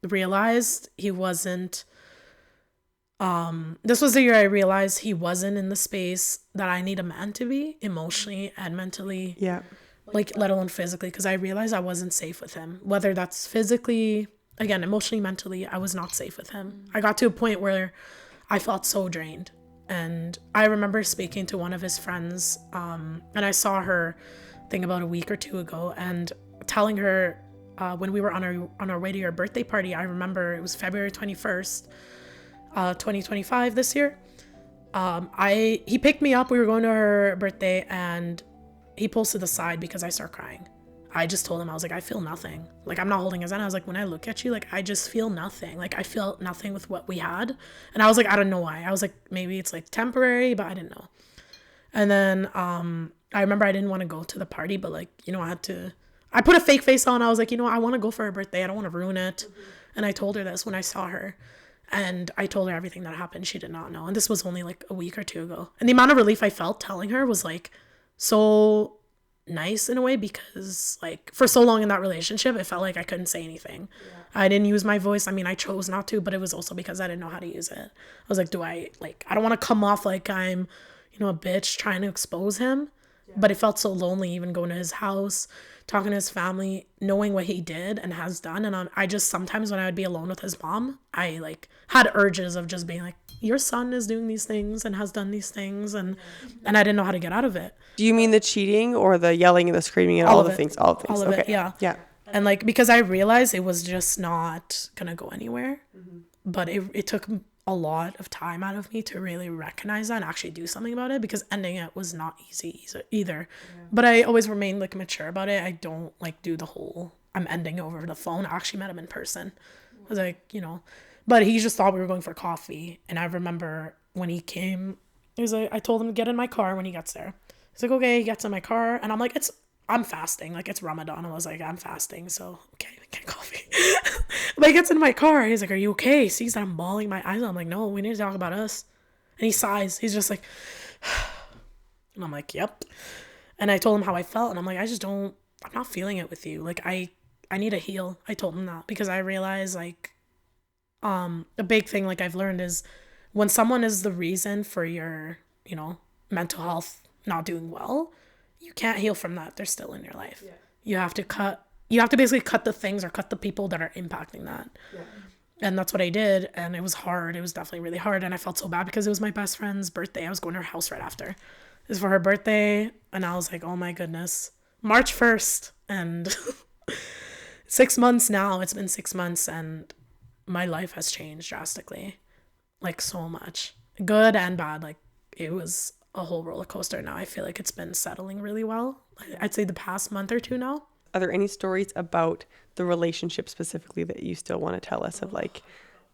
realized he wasn't, this was the year I realized he wasn't in the space that I need a man to be emotionally and mentally. Yeah. Like, let alone physically, because I realized I wasn't safe with him. Whether that's physically, again, emotionally, mentally, I was not safe with him. I got to a point where I felt so drained. And I remember speaking to one of his friends, and I saw her, I think about a week or two ago, and telling her when we were on our way to your birthday party, I remember it was February 21st, 2025 this year. He picked me up, we were going to her birthday, and he pulls to the side because I start crying. I just told him, I was like, I feel nothing. Like, I'm not holding his hand. I was like, when I look at you, like, I just feel nothing. Like, I feel nothing with what we had. And I was like, I don't know why. I was like, maybe it's like temporary, but I didn't know. And then I remember I didn't want to go to the party, but like, you know, I put a fake face on. I was like, you know, I want to go for her birthday. I don't want to ruin it. And I told her this when I saw her. And I told her everything that happened. She did not know. And this was only like a week or two ago. And the amount of relief I felt telling her was like so nice in a way, because like for so long in that relationship, it felt like I couldn't say anything. I didn't use my voice. I mean, I chose not to, but it was also because I didn't know how to use it. I was like, I don't want to come off like I'm, you know, a bitch trying to expose him. But it felt so lonely even going to his house, talking to his family, knowing what he did and has done. And I just, sometimes when I would be alone with his mom, I like had urges of just being like, your son is doing these things and has done these things, and I didn't know how to get out of it. Do you mean the cheating or the yelling and the screaming and all the things? All of okay. It, yeah. Yeah. And like, because I realized it was just not gonna go anywhere, but it took a lot of time out of me to really recognize that and actually do something about it, because ending it was not easy either. But I always remain like mature about it. I don't like do the whole I'm ending over the phone. I actually met him in person. I was like, you know, but he just thought we were going for coffee. And I remember when he came, he was like, I told him to get in my car when he gets there. He's like, okay. He gets in my car, and I'm like, I'm fasting. Like, it's Ramadan. I was like, I'm fasting, so okay, get coffee. But he gets in my car. He's like, are you okay? He sees that I'm bawling my eyes out. I'm like, no, we need to talk about us. And he sighs. He's just like, and I'm like, yep. And I told him how I felt, and I'm like, I'm not feeling it with you. Like, I need to heal. I told him that, because I realized like, a big thing like I've learned is when someone is the reason for your, you know, mental health not doing well, you can't heal from that. They're still in your life. You have to basically cut the things or cut the people that are impacting that. And that's what I did. And it was hard. It was definitely really hard. And I felt so bad because it was my best friend's birthday. I was going to her house right after. It was for her birthday. And I was like, oh my goodness, March 1st. And 6 months now, it's been 6 months, and my life has changed drastically, like so much, good and bad. Like, it was a whole roller coaster. Now I feel like it's been settling really well. I'd say the past month or two now. Are there any stories about the relationship specifically that you still want to tell us of, like,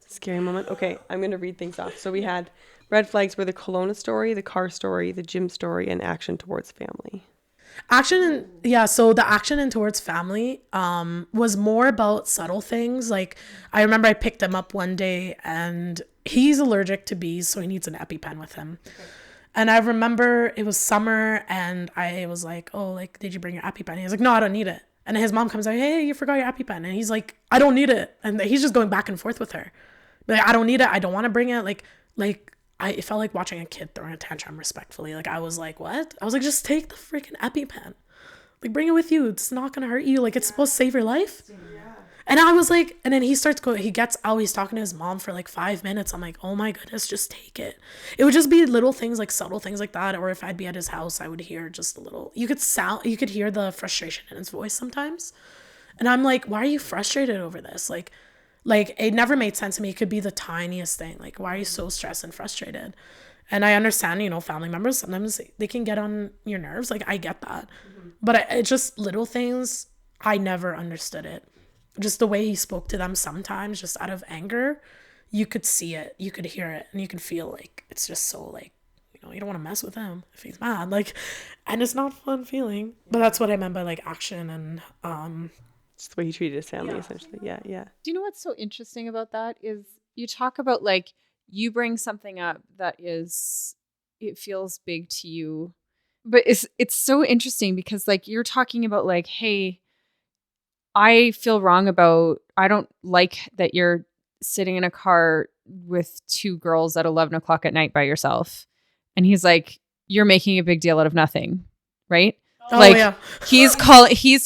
a scary moment? Okay, I'm going to read things off. So we had red flags were the Kelowna story, the car story, the gym story, and action towards family. So the action and towards family was more about subtle things. Like, I remember I picked him up one day, and he's allergic to bees, so he needs an EpiPen with him. And I remember it was summer and I was like, oh, like, did you bring your EpiPen? He's like, no, I don't need it. And his mom comes out, hey, you forgot your EpiPen. And he's like, I don't need it. And he's just going back and forth with her. But like, I don't need it. I don't want to bring it. It felt like watching a kid throwing a tantrum respectfully. Like, I was like, what? I was like, just take the freaking EpiPen. Like, bring it with you. It's not going to hurt you. Like, it's supposed to save your life. And I was like, and then he gets out, he's talking to his mom for like 5 minutes. I'm like, oh my goodness, just take it. It would just be little things, like subtle things like that. Or if I'd be at his house, I would hear just a little, you could hear the frustration in his voice sometimes. And I'm like, why are you frustrated over this? Like it never made sense to me. It could be the tiniest thing. Like, why are you so stressed and frustrated? And I understand, family members, sometimes they can get on your nerves. Like, I get that. But it just little things, I never understood it. Just the way he spoke to them sometimes, just out of anger, you could see it, you could hear it, and you could feel like it's just so like, you don't want to mess with him if he's mad. Like, and it's not a fun feeling. But that's what I meant by like action and It's the way he treated his family, essentially. Yeah. Do you know what's so interesting about that is you talk about like you bring something up that it feels big to you, but it's so interesting because like you're talking about like, hey, I feel wrong about, I don't like that you're sitting in a car with two girls at 11 o'clock at night by yourself. And he's like, you're making a big deal out of nothing. Right? Oh, like yeah. he's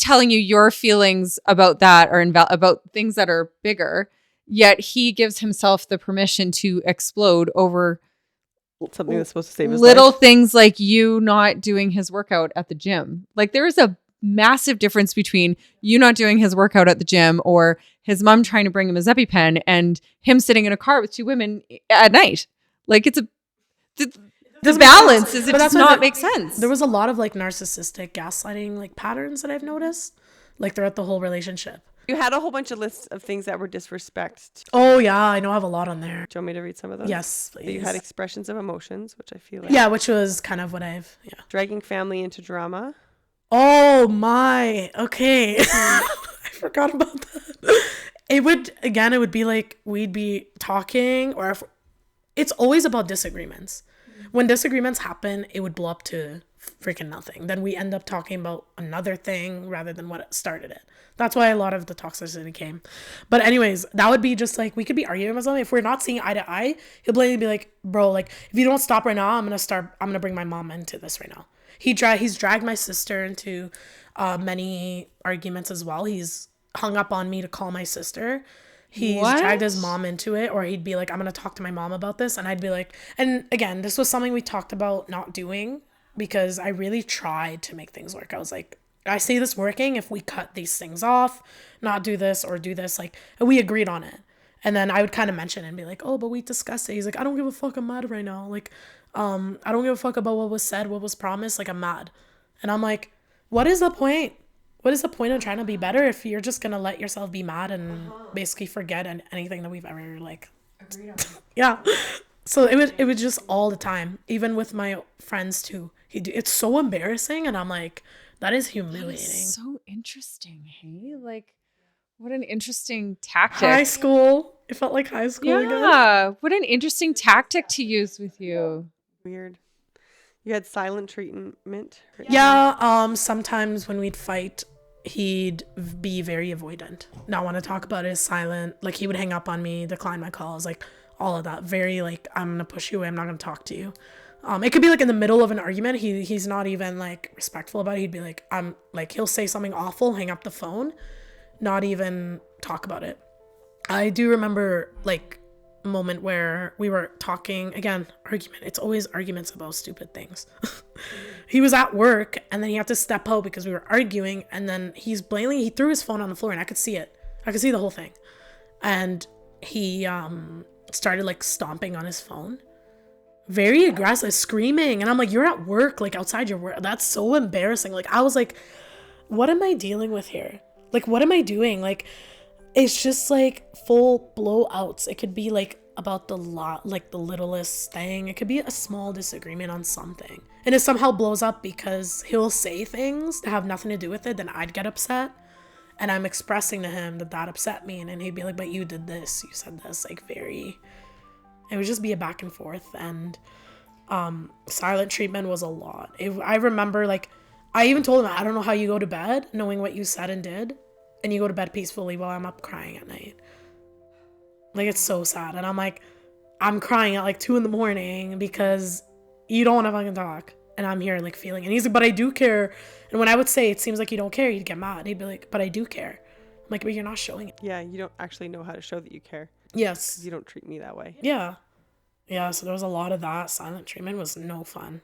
telling you your feelings about that or about things that are bigger, yet he gives himself the permission to explode over something that's supposed to save his little life. things like you not doing his workout at the gym. Like there is a massive difference between you not doing his workout at the gym or his mom trying to bring him his EpiPen and him sitting in a car with two women at night. Like it's the balance is it does not make sense. There was a lot of like narcissistic gaslighting like patterns that I've noticed like throughout the whole relationship. You had a whole bunch of lists of things that were disrespect. Oh yeah, I know I have a lot on there. Do you want me to read some of those? Yes, please. You had expressions of emotions, which I feel like. Yeah, which was kind of what Dragging family into drama. Oh my, okay. I forgot about that. It would be like we'd be talking or it's always about disagreements. When disagreements happen, it would blow up to freaking nothing. Then we end up talking about another thing rather than what started it. That's why a lot of the toxicity came. But anyways, that would be just like, we could be arguing about something. If we're not seeing eye to eye, he'll blatantly be like, bro, like, if you don't stop right now, I'm going to bring my mom into this right now. He's dragged my sister into many arguments as well. He's hung up on me to call my sister. He's dragged his mom into it, or he'd be like, I'm going to talk to my mom about this. And I'd be like, and again, this was something we talked about not doing because I really tried to make things work. I was like, I see this working if we cut these things off, not do this or do this. Like, and we agreed on it. And then I would kind of mention it and be like, oh, but we discussed it. He's like, I don't give a fuck. I'm mad right now. Like, I don't give a fuck about what was said, what was promised. Like, I'm mad. And I'm like, what is the point? What is the point of trying to be better if you're just going to let yourself be mad and basically forget anything that we've ever like, yeah. So it was just all the time, even with my friends too. It's so embarrassing. And I'm like, that is humiliating. That is so interesting. Hey, like what an interesting tactic. High school. It felt like high school again. Yeah. What an interesting tactic to use with you. Weird. You had silent treatment? Yeah, sometimes when we'd fight, he'd be very avoidant. Not want to talk about it, silent. Like, he would hang up on me, decline my calls, like, all of that. Very, like, I'm going to push you away, I'm not going to talk to you. It could be, like, in the middle of an argument. He's not even, like, respectful about it. He'd be like, he'll say something awful, hang up the phone, not even talk about it. I do remember, like, moment where we were talking again, argument. It's always arguments about stupid things. He was at work and then he had to step out because we were arguing, and then he threw his phone on the floor and I could see it. I could see the whole thing. And he started like stomping on his phone. Very aggressive, screaming. And I'm like, you're at work, like outside your work. That's so embarrassing. Like, I was like, what am I dealing with here? Like, what am I doing? Like, it's just like full blowouts. It could be like about the littlest thing. It could be a small disagreement on something, and it somehow blows up because he'll say things that have nothing to do with it. Then I'd get upset, and I'm expressing to him that upset me, and then he'd be like, but you did this, you said this. Like, very, it would just be a back and forth. And Silent treatment was a lot. I remember, like, I even told him, I don't know how you go to bed knowing what you said and did, and you go to bed peacefully while I'm up crying at night. Like, it's so sad. And I'm like, I'm crying at like 2 a.m. because you don't want to fucking talk. And I'm here like feeling. And he's like, but I do care. And when I would say, it seems like you don't care, he'd get mad. He'd be like, but I do care. I'm like, but you're not showing it. Yeah, you don't actually know how to show that you care. Yes. You don't treat me that way. Yeah. Yeah, so there was a lot of that. Silent treatment was no fun.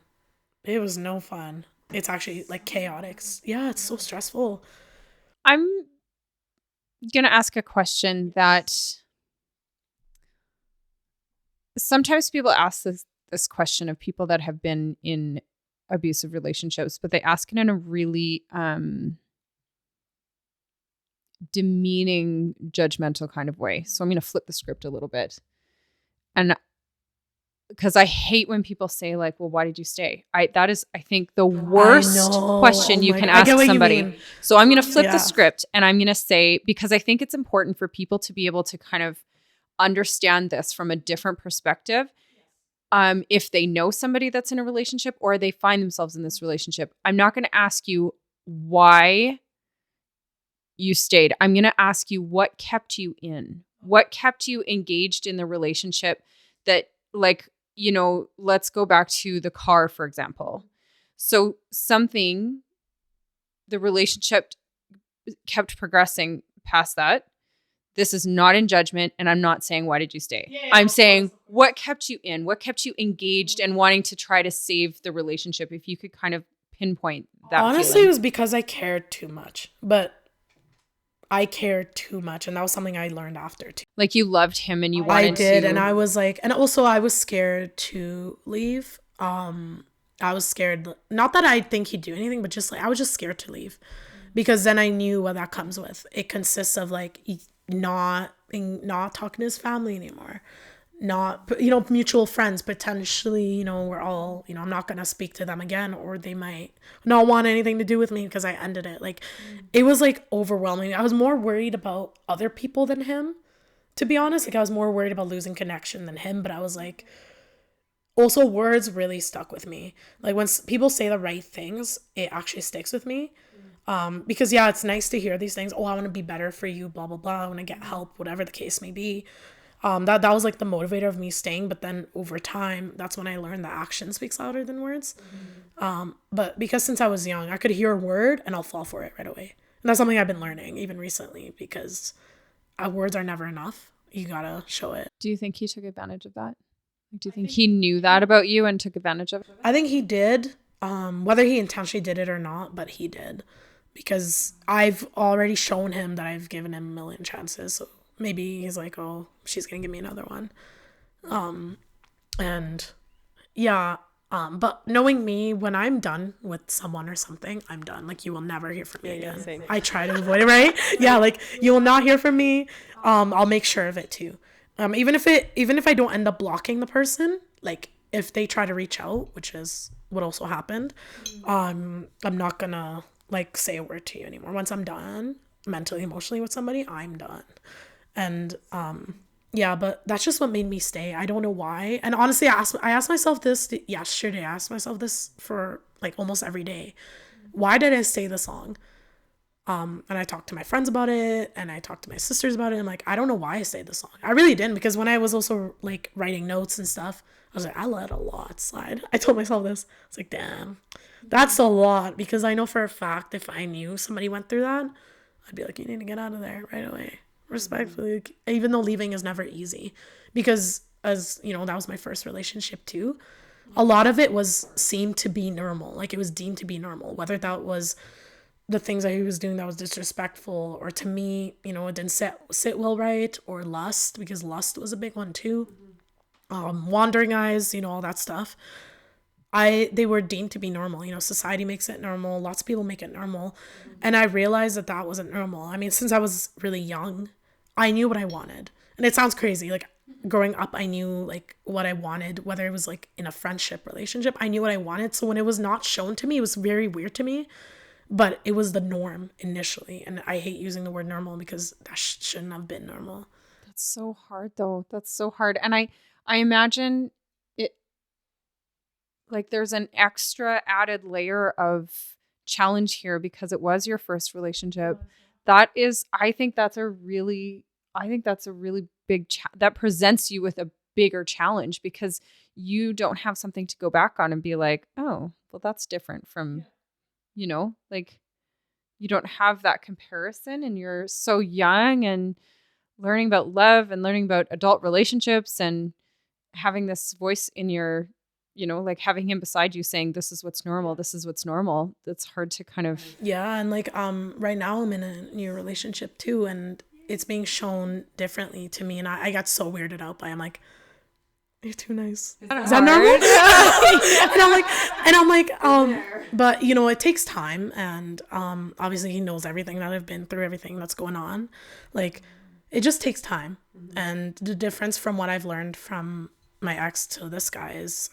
It was no fun. It's actually like chaotic. Yeah, it's so stressful. I'm going to ask a question that sometimes people ask this question of people that have been in abusive relationships, but they ask it in a really demeaning, judgmental kind of way. So I'm going to flip the script a little bit. And because I hate when people say like, well, why did you stay? That is, I think, the worst question you can ask somebody. So I'm going to flip the script and I'm going to say, because I think it's important for people to be able to kind of understand this from a different perspective. If they know somebody that's in a relationship or they find themselves in this relationship, I'm not going to ask you why you stayed. I'm going to ask you what kept you in, what kept you engaged in the relationship that, like, you know, let's go back to the car, for example. So the relationship kept progressing past that. This is not in judgment, and I'm not saying, why did you stay? Yeah, I'm saying, what kept you in? What kept you engaged and wanting to try to save the relationship? If you could kind of pinpoint that. Honestly, feeling. It was because I cared too much. But I cared too much, and that was something I learned after too. Like, you loved him and you wanted to. I did, and I was like, and also I was scared to leave. I was scared, not that I think he'd do anything, but just like, I was just scared to leave. Because then I knew what that comes with. It consists of like not talking to his family anymore, not, you know, mutual friends, potentially, you know, we're all, you know, I'm not gonna speak to them again, or they might not want anything to do with me because I ended it. Like, it was like overwhelming. I was more worried about other people than him, to be honest. Like, I was more worried about losing connection than him, but I was like, also, words really stuck with me. Like, when people say the right things, it actually sticks with me. Because yeah, it's nice to hear these things. Oh, I want to be better for you, blah, blah, blah. I want to get help, whatever the case may be. That was like the motivator of me staying. But then over time, that's when I learned that action speaks louder than words. But because since I was young, I could hear a word and I'll fall for it right away. And that's something I've been learning even recently, because words are never enough. You gotta show it. Do you think he took advantage of that? Do you think he knew that about you and took advantage of it? I think he did. Whether he intentionally did it or not, but he did. Because I've already shown him that I've given him a million chances. So maybe he's like, oh, she's going to give me another one. And yeah. But knowing me, when I'm done with someone or something, I'm done. Like, you will never hear from me again. Same. I try to avoid it, right? Yeah, like, you will not hear from me. I'll make sure of it too. Even if I don't end up blocking the person, like, if they try to reach out, which is what also happened, I'm not gonna like say a word to you anymore. Once I'm done mentally, emotionally with somebody, I'm done. And yeah, but that's just what made me stay. I don't know why. And honestly, I asked myself this yesterday. I asked myself this for like almost every day. Why did I stay this long? And I talked to my friends about it, and I talked to my sisters about it. I'm like, I don't know why I stayed this long. I really didn't, because when I was also like writing notes and stuff, I was like, I let a lot slide. I told myself this. It's like, damn, that's a lot, because I know for a fact if I knew somebody went through that, I'd be like, you need to get out of there right away. Respectfully, even though leaving is never easy, because, as you know, that was my first relationship too. A lot of it seemed to be normal. Like, it was deemed to be normal, whether that was the things that he was doing that was disrespectful, or to me, you know, it didn't sit well right, or lust, because lust was a big one too. Wandering eyes, you know, all that stuff. They were deemed to be normal. You know, society makes it normal. Lots of people make it normal. And I realized that wasn't normal. I mean, since I was really young, I knew what I wanted. And it sounds crazy. Like, growing up, I knew like what I wanted, whether it was like in a friendship relationship, I knew what I wanted. So when it was not shown to me, it was very weird to me. But it was the norm initially. And I hate using the word normal, because that shouldn't have been normal. That's so hard, though. That's so hard. And I imagine like there's an extra added layer of challenge here because it was your first relationship. I think that's a really big, that presents you with a bigger challenge because you don't have something to go back on and be like, oh, well, that's different from, like you don't have that comparison and you're so young and learning about love and learning about adult relationships and having this voice in your, like having him beside you saying, this is what's normal. This is what's normal. That's hard to kind of. Yeah. And like, right now I'm in a new relationship too. And it's being shown differently to me. And I got so weirded out by, I'm like, you're too nice. Is that normal? and I'm like, but it takes time. And, obviously he knows everything that I've been through, everything that's going on. Like, it just takes time. And the difference from what I've learned from my ex to this guy is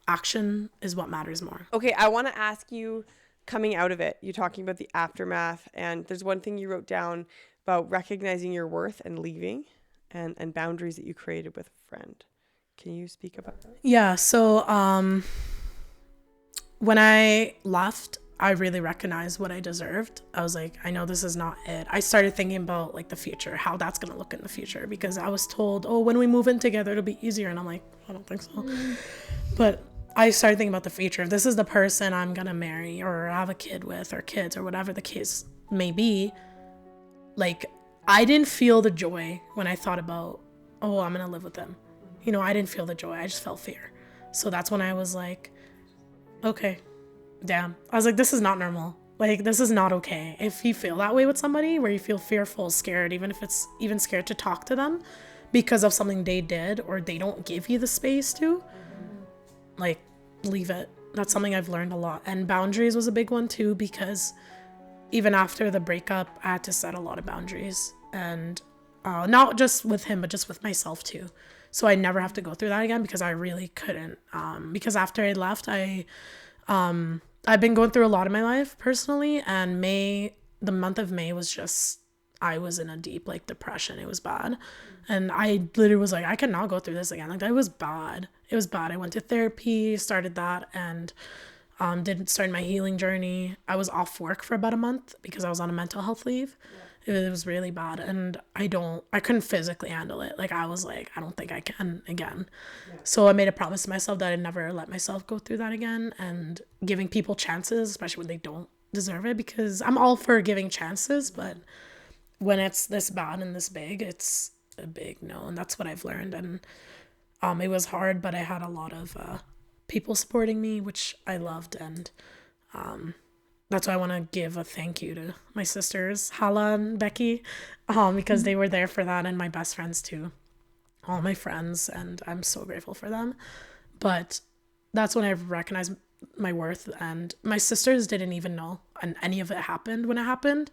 action is what matters more. Okay, I want to ask you, coming out of it, you're talking about the aftermath, and there's one thing you wrote down about recognizing your worth and leaving and boundaries that you created with a friend. Can you speak about that? Yeah, so when I left, I really recognized what I deserved. I was like, I know this is not it. I started thinking about like the future, how that's going to look in the future, because I was told, oh, when we move in together, it'll be easier. And I'm like, I don't think so. But I started thinking about the future. If this is the person I'm going to marry or have a kid with or kids or whatever the case may be, like, I didn't feel the joy when I thought about, oh, I'm going to live with them. I didn't feel the joy. I just felt fear. So that's when I was like, okay, damn. I was like, this is not normal. Like, this is not okay. If you feel that way with somebody where you feel fearful, scared, even if it's even scared to talk to them because of something they did or they don't give you the space to, like, leave it. That's something I've learned a lot. And boundaries was a big one too, because even after the breakup, I had to set a lot of boundaries. And not just with him, but just with myself too. So I never have to go through that again because I really couldn't. Because after I left, I've been going through a lot in my life personally, and the month of May was just, I was in a deep like depression. It was bad. And I literally was like, I cannot go through this again. Like, that was bad. It was bad. I went to therapy, started that, and started my healing journey. I was off work for about a month because I was on a mental health leave. It was really bad, and I couldn't physically handle it. Like, I was like, I don't think I can again. So I made a promise to myself that I'd never let myself go through that again, and giving people chances, especially when they don't deserve it, because I'm all for giving chances, but when it's this bad and this big, it's a big no. And that's what I've learned. And it was hard, but I had a lot of people supporting me, which I loved. And that's why I want to give a thank you to my sisters, Hala and Becky, because they were there for that, and my best friends too, all my friends, and I'm so grateful for them. But that's when I recognized my worth, and my sisters didn't even know, and any of it happened when it happened.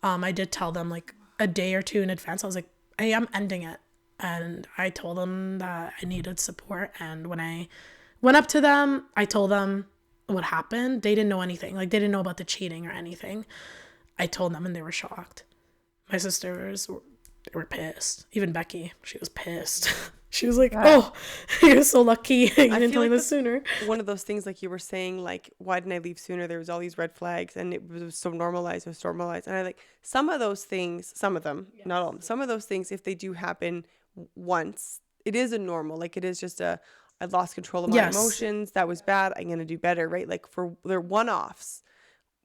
I did tell them like a day or two in advance. I was like, hey, I'm ending it. And I told them that I needed support. And when I went up to them, I told them what happened. They didn't know anything. Like, they didn't know about the cheating or anything. I told them and they were shocked. My sisters were pissed. Even Becky, she was pissed. She was like, oh, you're so lucky. You didn't tell me this sooner. One of those things, like you were saying, like, why didn't I leave sooner? There was all these red flags, and it was so normalized. It was so normalized. And I like some of those things, some of them, not all of them, some of those things, if they do happen once, it is a normal. Like, it is just I lost control of my emotions. That was bad. I'm going to do better, right? Like, they're one-offs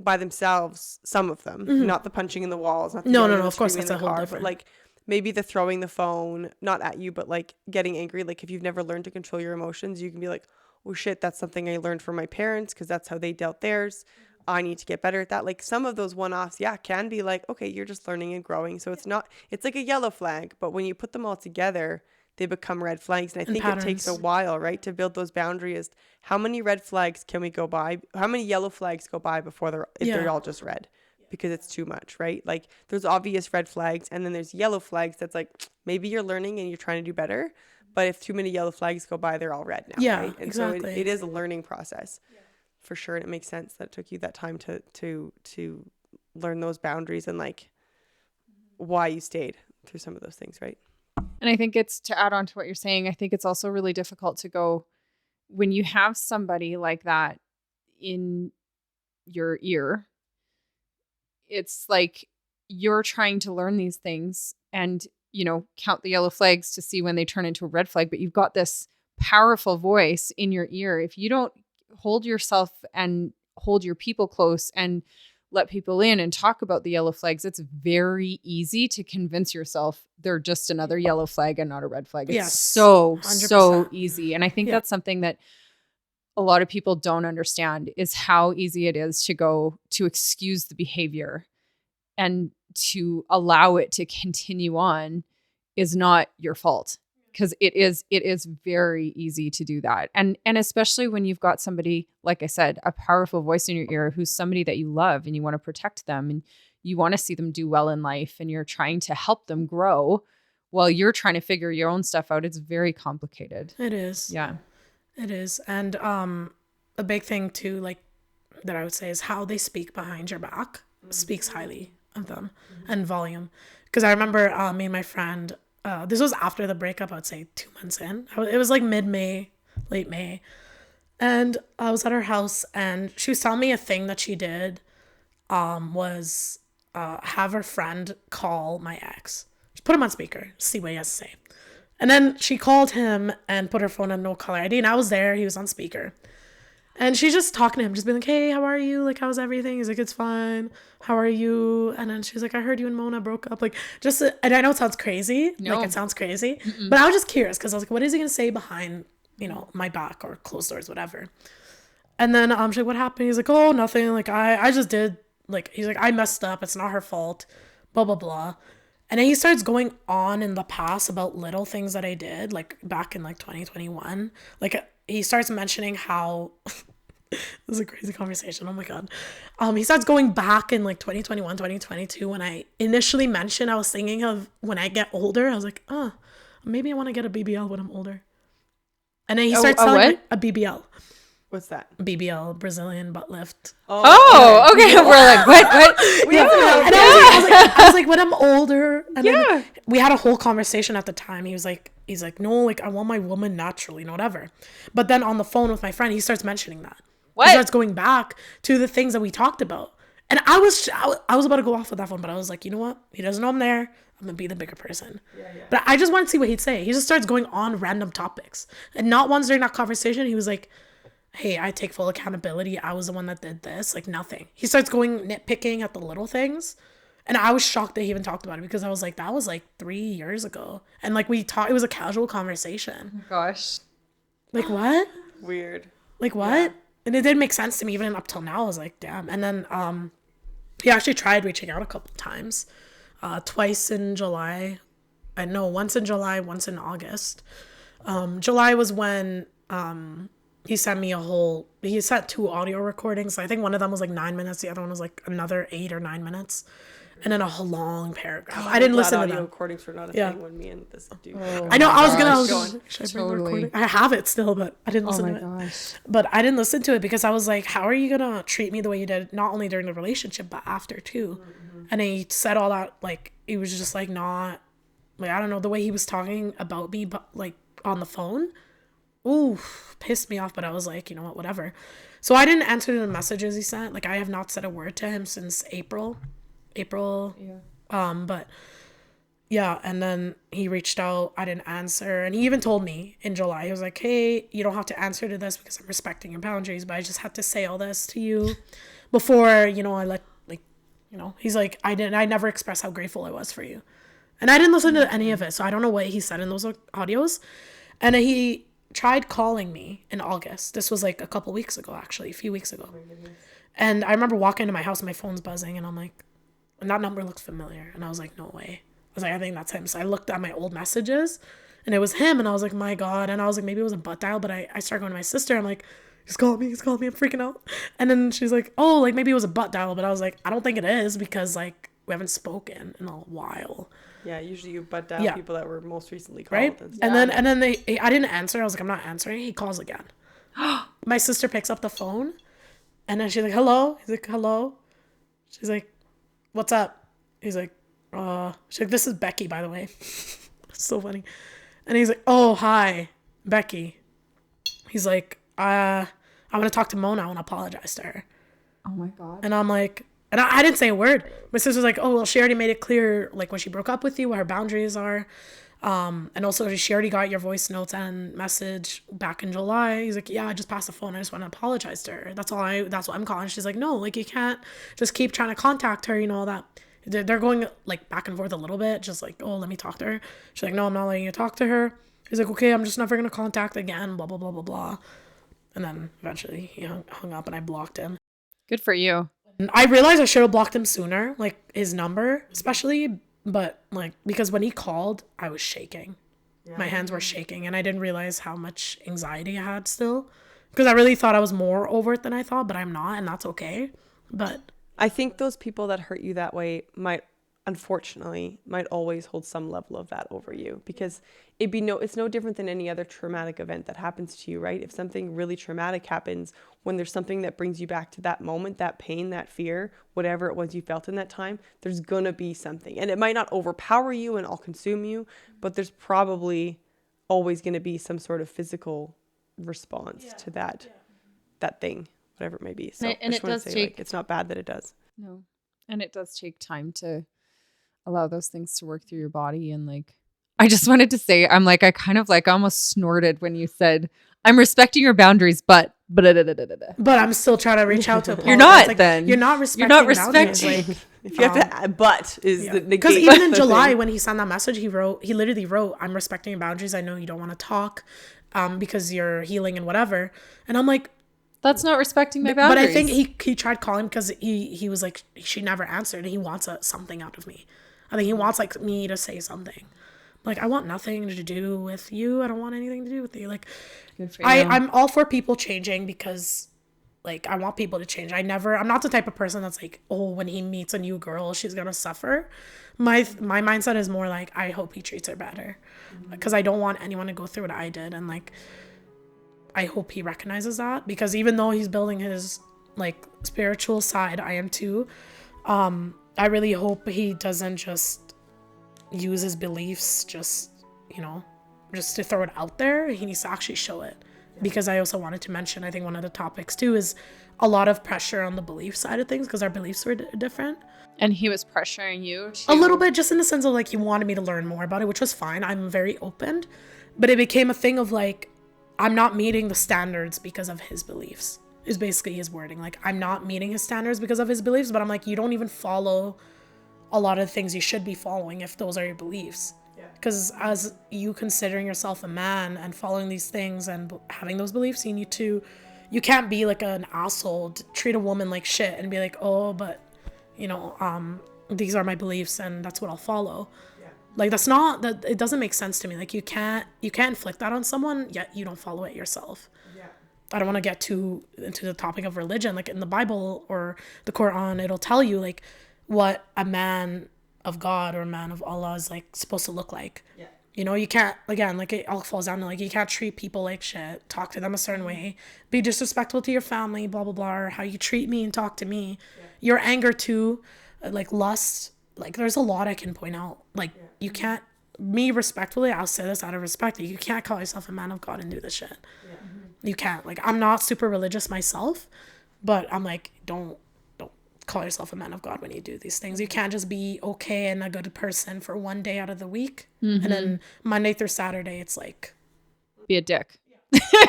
by themselves, some of them. Not the punching in the walls. Not the no, of course, that's a whole different. But, like, maybe the throwing the phone, not at you, but like getting angry. Like, if you've never learned to control your emotions, you can be like, oh shit, that's something I learned from my parents because that's how they dealt theirs. I need to get better at that. Like, some of those one-offs, can be like, okay, you're just learning and growing. So it's like a yellow flag, but when you put them all together, they become red flags. And I think patterns. It takes a while, right, to build those boundaries. How many red flags can we go by? How many yellow flags go by before they're all just red? Because it's too much, right? Like, there's obvious red flags, and then there's yellow flags that's like, maybe you're learning and you're trying to do better, but if too many yellow flags go by, they're all red now, right? And exactly. So it is a learning process for sure. And it makes sense that it took you that time to learn those boundaries and like why you stayed through some of those things, right? And I think it's, to add on to what you're saying, I think it's also really difficult to go when you have somebody like that in your ear, it's like you're trying to learn these things and, count the yellow flags to see when they turn into a red flag. But you've got this powerful voice in your ear. If you don't hold yourself and hold your people close and let people in and talk about the yellow flags, it's very easy to convince yourself they're just another yellow flag and not a red flag. It's Yes, so 100%. easy. And I think Yeah. that's something that a lot of people don't understand, is how easy it is to go to excuse the behavior and to allow it to continue on is not your fault, because it is very easy to do that. And especially when you've got somebody, like I said, a powerful voice in your ear, who's somebody that you love and you want to protect them and you want to see them do well in life and you're trying to help them grow while you're trying to figure your own stuff out. It's very complicated. It is. Yeah. It is. And a big thing too, like, that I would say is how they speak behind your back speaks highly of them and volume. Because I remember me and my friend, this was after the breakup, I would say 2 months in. It was like mid-May, late May. And I was at her house and she was telling me a thing that she did was have her friend call my ex. She put him on speaker, see what he has to say. And then she called him and put her phone on no caller ID. And I was there. He was on speaker. And she's just talking to him, just being like, hey, how are you? Like, how's everything? He's like, it's fine. How are you? And then she's like, I heard you and Mona broke up. Like, just, and I know it sounds crazy. No. Like, it sounds crazy. Mm-mm. But I was just curious because I was like, what is he going to say behind, my back or closed doors, whatever. And then she's like, what happened? He's like, oh, nothing. Like, I just did, like, he's like, I messed up. It's not her fault. Blah, blah, blah. And then he starts going on in the past about little things that I did, like back in like 2021. Like he starts mentioning how this is a crazy conversation. Oh my God. He starts going back in like 2021, 2022. When I initially mentioned, I was thinking of when I get older, I was like, maybe I want to get a BBL when I'm older. And then he starts telling me a BBL. What's that? BBL, Brazilian butt lift. Oh, okay. We're like, what? Yeah. And I was like, when I'm older, and then we had a whole conversation at the time. He's like, no, like I want my woman naturally, whatever. But then on the phone with my friend, he starts mentioning that. What? He starts going back to the things that we talked about. And I was about to go off with that phone, but I was like, you know what? He doesn't know I'm there. I'm going to be the bigger person. Yeah. But I just want to see what he'd say. He just starts going on random topics. And not once during that conversation, he was like, hey, I take full accountability. I was the one that did this. Like, nothing. He starts going nitpicking at the little things. And I was shocked that he even talked about it because I was like, that was like 3 years ago. And like it was a casual conversation. Oh gosh. Like, what? Weird. Like, what? Yeah. And it didn't make sense to me even up till now. I was like, damn. And then he actually tried reaching out a couple times. Twice in July. I know, once in July, once in August. July was when he sent me he sent 2 audio recordings. I think one of them was like 9 minutes. The other one was like another 8 or 9 minutes. And then a long paragraph. I didn't listen to them. Audio recordings were not a thing when me and this dude. I know. I was going, should I bring the recording? I have it still, but I didn't listen to it. Gosh. But I didn't listen to it because I was like, how are you going to treat me the way you did, not only during the relationship, but after too? Mm-hmm. And he said all that, like, it was just like not, like, I don't know, the way he was talking about me, but like on the phone. Ooh, pissed me off, but I was like, you know what, whatever. So I didn't answer the messages he sent. Like, I have not said a word to him since April. But yeah, and then he reached out. I didn't answer. And he even told me in July, he was like, hey, you don't have to answer to this because I'm respecting your boundaries, but I just had to say all this to you before, I let, like, he's like, I never expressed how grateful I was for you. And I didn't listen to any of it. So I don't know what he said in those audios. And he tried calling me in August. This was like a couple weeks ago, actually, a few weeks ago. And I remember walking into my house and my phone's buzzing and I'm like, and that number looked familiar. And I was like, no way. I was like, I think that's him. So I looked at my old messages and it was him. And I was like, my God. And I was like, maybe it was a butt dial. But I started going to my sister. I'm like, he's called me. I'm freaking out. And then she's like, oh, like maybe it was a butt dial. But I was like, I don't think it is because like we haven't spoken in a while. Yeah, usually you butt dial people that were most recently called. Right? And then I didn't answer. I was like, I'm not answering. He calls again. My sister picks up the phone and then she's like, hello. He's like, hello. She's like, what's up? He's like, she's like, this is Becky, by the way. It's so funny. And he's like, oh, hi, Becky. He's like, I want to talk to Mona. I want to apologize to her. Oh my God. And I'm like, and I didn't say a word. My sister's like, oh, well, she already made it clear, like, when she broke up with you, what her boundaries are. And also she already got your voice notes and message back in July. He's like, yeah, I just passed the phone. I just want to apologize to her. That's what I'm calling. She's like, no, like, you can't just keep trying to contact her, all that. They're going like back and forth a little bit, just like, oh, let me talk to her. She's like, no, I'm not letting you talk to her. He's like, okay, I'm just never going to contact again, blah, blah, blah, blah, blah. And then eventually he hung up and I blocked him. Good for you. And I realized I should have blocked him sooner, like his number especially, but like, because when he called, I was shaking. Yeah. My hands were shaking and I didn't realize how much anxiety I had still, because I really thought I was more over it than I thought, but I'm not, and that's okay. But I think those people that hurt you that way might always hold some level of that over you, because it's no different than any other traumatic event that happens to you, right? If something really traumatic happens, when there's something that brings you back to that moment, that pain, that fear, whatever it was you felt in that time, there's gonna be something. And it might not overpower you and all consume you, but there's probably always gonna be some sort of physical response to that thing, whatever it may be. So and I just want to say, like, it's not bad that it does. No. And it does take time to allow those things to work through your body. And like, I just wanted to say, I'm like, I kind of like almost snorted when you said, I'm respecting your boundaries, but I'm still trying to reach out to apologize. You're not, like, then. You're not respecting boundaries. Like, if you have to, but is the because even in July when he sent that message, he literally wrote, I'm respecting your boundaries. I know you don't want to talk because you're healing and whatever. And I'm like, that's not respecting my boundaries. But I think he tried calling because he was like, she never answered. And he wants something out of me. I think he wants like me to say something. Like, I want nothing to do with you. I don't want anything to do with you. Like, I'm all for people changing, because like, I want people to change. I'm not the type of person that's like, oh, when he meets a new girl, she's going to suffer. My mindset is more like, I hope he treats her better, because I don't want anyone to go through what I did. And like, I hope he recognizes that, because even though he's building his like spiritual side, I am too. I really hope he doesn't just use his beliefs just to throw it out there. He needs to actually show it. Because I also wanted to mention, I think one of the topics too is a lot of pressure on the belief side of things, because our beliefs were different. And he was pressuring you a little bit, just in the sense of like, he wanted me to learn more about it, which was fine. I'm very open, but it became a thing of like, I'm not meeting the standards because of his beliefs, is basically his wording. Like, I'm not meeting his standards because of his beliefs, but I'm like, you don't even follow a lot of the things you should be following if those are your beliefs. Because as you considering yourself a man and following these things and having those beliefs, you can't be like an asshole to treat a woman like shit and be like, oh, but these are my beliefs and that's what I'll follow. Like, that it doesn't make sense to me. Like, you can't inflict that on someone, yet you don't follow it yourself. I don't want to get too into the topic of religion. Like, in the Bible or the Quran, it'll tell you like what a man of God or a man of Allah is like supposed to look like. You can't, again, like, it all falls down to like, you can't treat people like shit, talk to them a certain way, be disrespectful to your family, blah blah blah, or how you treat me and talk to me. Your anger too, like lust, like there's a lot I can point out. Like, you can't, me respectfully, I'll say this out of respect, you can't call yourself a man of God and do this shit. You can't. Like, I'm not super religious myself, but I'm like, don't call yourself a man of God when you do these things. You can't just be okay and a good person for one day out of the week, and then Monday through Saturday it's like, be a dick.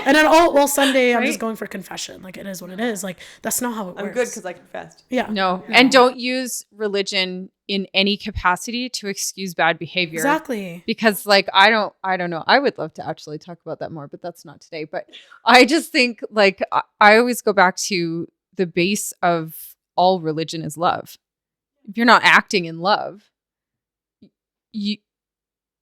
And then Sunday I'm just going for confession. Like, it is what it is. Like, that's not how it works. I'm good because I confessed. No. And don't use religion in any capacity to excuse bad behavior. Exactly. Because like, I don't know. I would love to actually talk about that more, but that's not today. But I just think like, I always go back to the base of all religion is love. If you're not acting in love,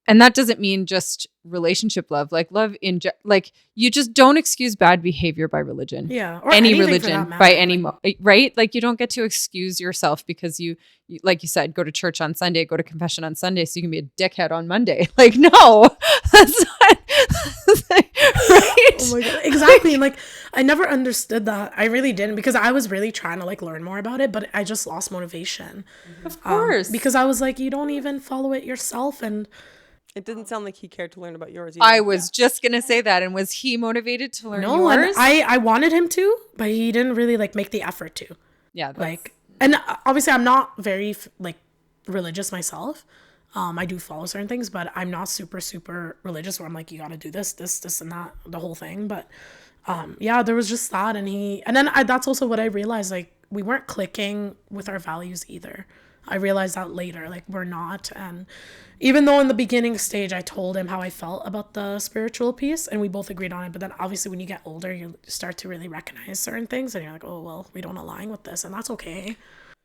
and that doesn't mean just relationship love, like love like, you just don't excuse bad behavior by religion. Or any religion by any right? Like, you don't get to excuse yourself because you, like you said, go to church on Sunday, go to confession on Sunday, so you can be a dickhead on Monday. Like, no, that's not right. Oh my God. Exactly. And like, I never understood that. I really didn't, because I was really trying to like learn more about it, but I just lost motivation. Of course. Because I was like, you don't even follow it yourself. And It didn't sound like he cared to learn about yours either. I was just going to say that. And was he motivated to learn No, and yours? I wanted him to, but he didn't really like make the effort to. Yeah. That's, Like, and obviously I'm not very like religious myself. I do follow certain things, but I'm not super religious where I'm like, you got to do this and that, the whole thing. But yeah, there was just that. And then that's also what I realized, like, we weren't clicking with our values either. I realized that later, like, we're not. And even though in the beginning stage, I told him how I felt about the spiritual piece and we both agreed on it. But then obviously when you get older, you start to really recognize certain things and you're like, oh, well, we don't align with this. And that's okay.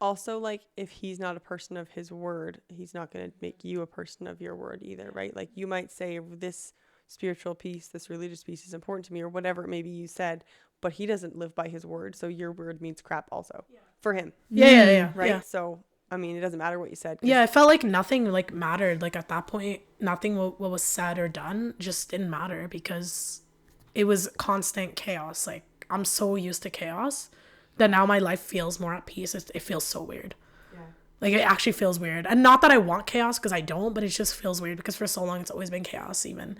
Also, like, if he's not a person of his word, he's not going to make you a person of your word either, right? Like, you might say this spiritual piece, this religious piece is important to me, or whatever it may be you said, but he doesn't live by his word. So your word means crap also for him. Yeah. Right. Yeah. So, I mean, it doesn't matter what you said. Yeah, it felt like nothing like mattered. Like at that point, nothing what was said or done just didn't matter because it was constant chaos. Like I'm so used to chaos that now my life feels more at peace. It feels so weird. Yeah. Like it actually feels weird. And not that I want chaos because I don't, but it just feels weird because for so long it's always been chaos even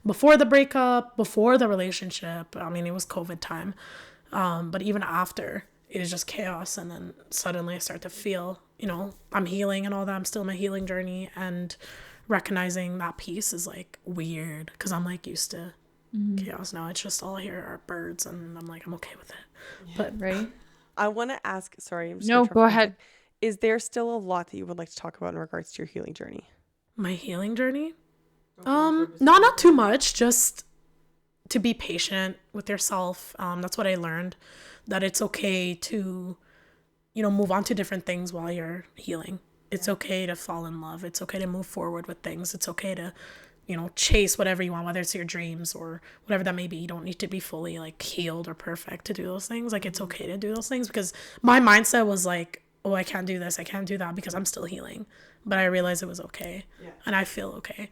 before the breakup, before the relationship. I mean, it was COVID time. But even after, it is just chaos. And then suddenly I start to feel, I'm healing and all that. I'm still in my healing journey. And recognizing that peace is like weird because I'm like used to chaos now. It's just all I hear are birds and I'm like, I'm okay with it. Yeah. But right. I want to ask, sorry. I'm just no, go ahead. Is there still a lot that you would like to talk about in regards to your healing journey? My healing journey? Not too much. Just to be patient with yourself. That's what I learned. That it's okay to, move on to different things while you're healing. It's okay to fall in love. It's okay to move forward with things. It's okay to, chase whatever you want, whether it's your dreams or whatever that may be. You don't need to be fully like healed or perfect to do those things. Like it's okay to do those things because my mindset was like, oh, I can't do this. I can't do that because I'm still healing. But I realized it was okay. Yeah. And I feel okay.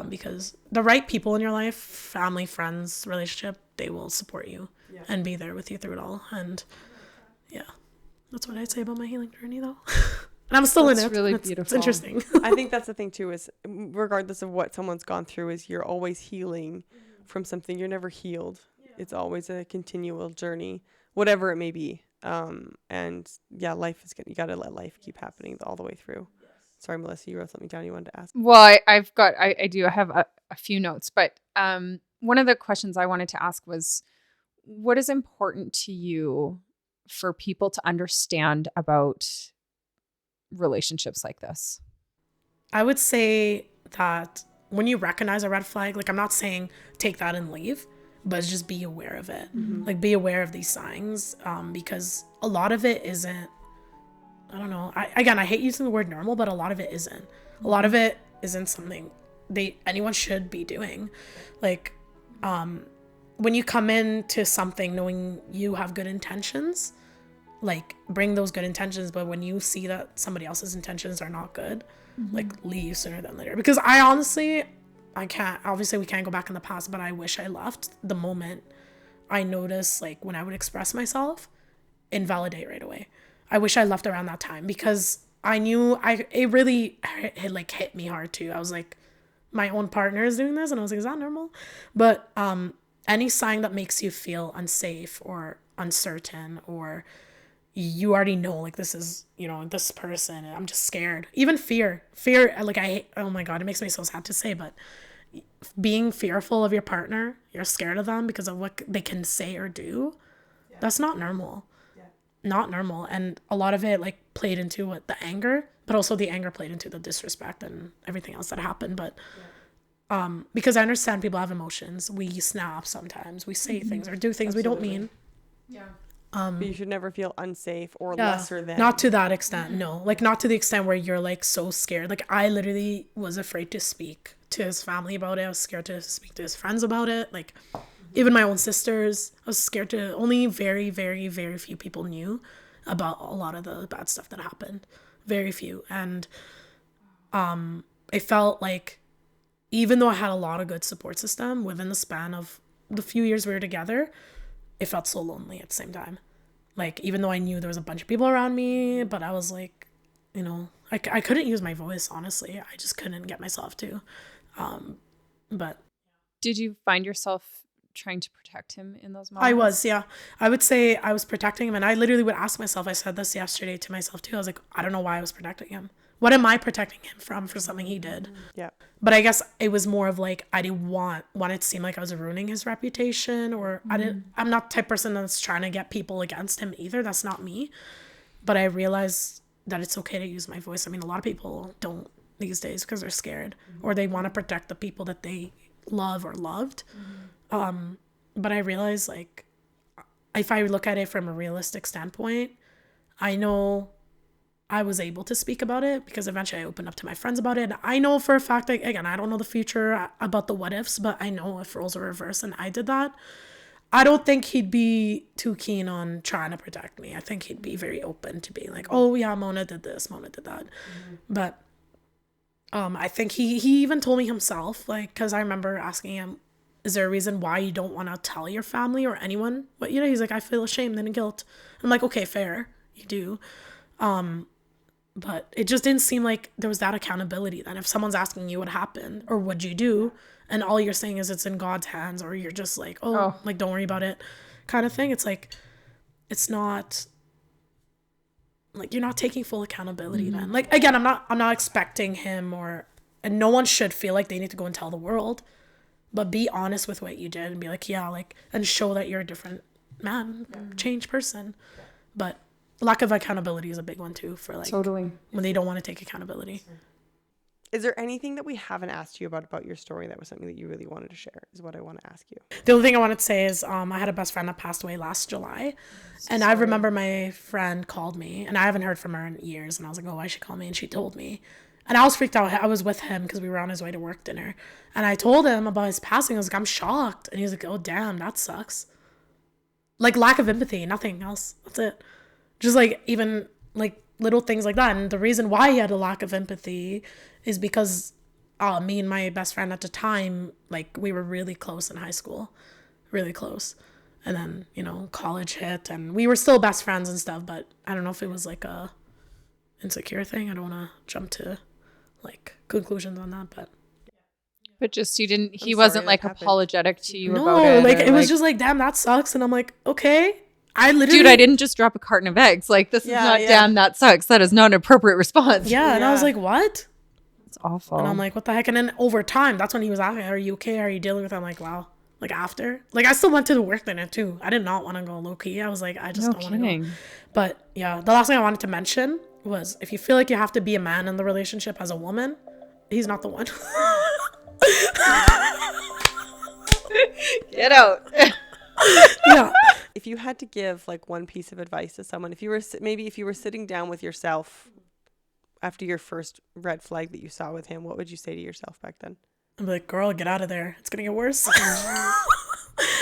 Because the right people in your life, family, friends, relationship, they will support you and be there with you through it all. And yeah, that's what I'd say about my healing journey though. And I'm still in it. Really it's beautiful. It's interesting. I think that's the thing too, is regardless of what someone's gone through, is you're always healing from something. You're never healed. Yeah. It's always a continual journey, whatever it may be. And yeah, life is you got to let life keep happening all the way through. Sorry, Melissa, you wrote something down you wanted to ask. Well, I do have a few notes, but one of the questions I wanted to ask was, what is important to you for people to understand about relationships like this? I would say that when you recognize a red flag, like I'm not saying take that and leave, but just be aware of it. Mm-hmm. Like be aware of these signs because a lot of it isn't, I don't know. I hate using the word normal, but a lot of it isn't. A lot of it isn't something anyone should be doing. Like, when you come into something knowing you have good intentions, like bring those good intentions. But when you see that somebody else's intentions are not good, like leave sooner than later. Because obviously we can't go back in the past, but I wish I left the moment I noticed, like when I would express myself, invalidate right away. I wish I left around that time because I knew it really hit me hard too. I was like, my own partner is doing this and I was like, is that normal? But any sign that makes you feel unsafe or uncertain or you already know like this is, this person and I'm just scared. Even fear, like I hate, oh my God, it makes me so sad to say, but being fearful of your partner, you're scared of them because of what they can say or do. Yeah. That's not normal. Not normal. And a lot of it like played into the anger, but also the anger played into the disrespect and everything else that happened. But because I understand people have emotions, we snap sometimes, we say things or do things we don't mean. Yeah. But you should never feel unsafe or lesser than. Not to that extent. No, like not to the extent where you're like so scared. Like I literally was afraid to speak to his family about it. I was scared to speak to his friends about it. Like even my own sisters, I was scared to. Only very, very, very few people knew about a lot of the bad stuff that happened. Very few. And it felt like even though I had a lot of good support system within the span of the few years we were together, it felt so lonely at the same time. Like even though I knew there was a bunch of people around me, but I was like, I couldn't use my voice, honestly. I just couldn't get myself to. But Did you find yourself trying to protect him in those moments? I was, yeah. I would say I was protecting him, and I literally would ask myself, I said this yesterday to myself too. I was like, I don't know why I was protecting him. What am I protecting him from for something he did? Yeah. But I guess it was more of like I didn't want it to seem like I was ruining his reputation, or I'm not the type of person that's trying to get people against him either. That's not me. But I realized that it's okay to use my voice. I mean, a lot of people don't these days because they're scared or they want to protect the people that they love or loved. But I realized, like, if I look at it from a realistic standpoint, I know I was able to speak about it because eventually I opened up to my friends about it. I know for a fact, like, again, I don't know the future about the what ifs, but I know if roles were reversed and I did that, I don't think he'd be too keen on trying to protect me. I think he'd be very open to being like, oh yeah, Mona did this, Mona did that. But I think he even told me himself, like, because I remember asking him, is there a reason why you don't want to tell your family or anyone what you know? He's like, I feel ashamed and guilt. I'm like, okay, fair, you do. But it just didn't seem like there was that accountability that if someone's asking you what happened or what'd you do, and all you're saying is it's in God's hands, or you're just like, like, don't worry about it kind of thing. It's like, it's not like, you're not taking full accountability then. Like, again, I'm not expecting him and no one should feel like they need to go and tell the world, but be honest with what you did and be like, yeah, like, and show that you're a different man, changed person. But lack of accountability is a big one too for like Totally. when they don't want to take accountability. Is there anything that we haven't asked you about your story that was something that you really wanted to share is what I want to ask you? The only thing I wanted to say is I had a best friend that passed away last July. And I remember my friend called me, and I haven't heard from her in years. And I was like, oh, why she called me? And she told me. And I was freaked out. I was with him because we were on his way to work dinner. And I told him about his passing. I was like, I'm shocked. And he was like, oh, damn, that sucks. Like, lack of empathy, nothing else. That's it. Just like even like little things like that. And the reason why he had a lack of empathy is because me and my best friend at the time, like, we were really close in high school, really close. And then, you know, college hit and we were still best friends and stuff, but I don't know if it was like a insecure thing. I don't want to jump to like conclusions on that, But just he I'm wasn't sorry like that happened. apologetic to you no, about it. like, or, it was just like, damn, that sucks. And I'm like, okay. I literally, dude, I didn't just drop a carton of eggs. Like, this is not, damn, that sucks. That is not an appropriate response. yeah. And I was like, what? It's awful. And I'm like, what the heck? And then over time, that's when he was asking, are you okay? Are you dealing with it? I'm like, wow. Like, after, like, I still went to the work dinner too. I did not want to go low key. I was like, I just don't want to go. But yeah, the last thing I wanted to mention was, if you feel like you have to be a man in the relationship as a woman, he's not the one. Get out. Yeah. If you had to give like one piece of advice to someone, if you were sitting down with yourself after your first red flag that you saw with him, what would you say to yourself back then? I'm like, girl, get out of there. It's going to get worse.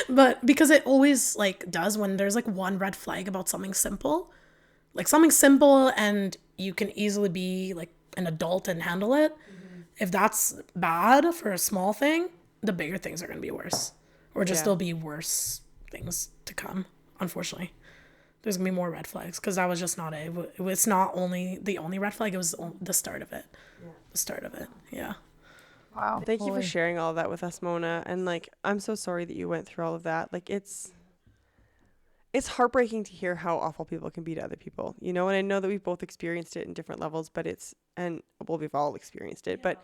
But because it always like does when there's like one red flag about something simple, and you can easily be like an adult and handle it. If that's bad for a small thing, the bigger things are going to be worse, or just there'll be worse things to come. Unfortunately, there's gonna be more red flags because that was just not it's not only the only red flag, it was the start of it. The start of it. Yeah. Wow. Thank you for sharing all of that with us, Mona. And like, I'm so sorry that you went through all of that. Like, it's heartbreaking to hear how awful people can be to other people, you know. And I know that we've both experienced it in different levels, but we've all experienced it. But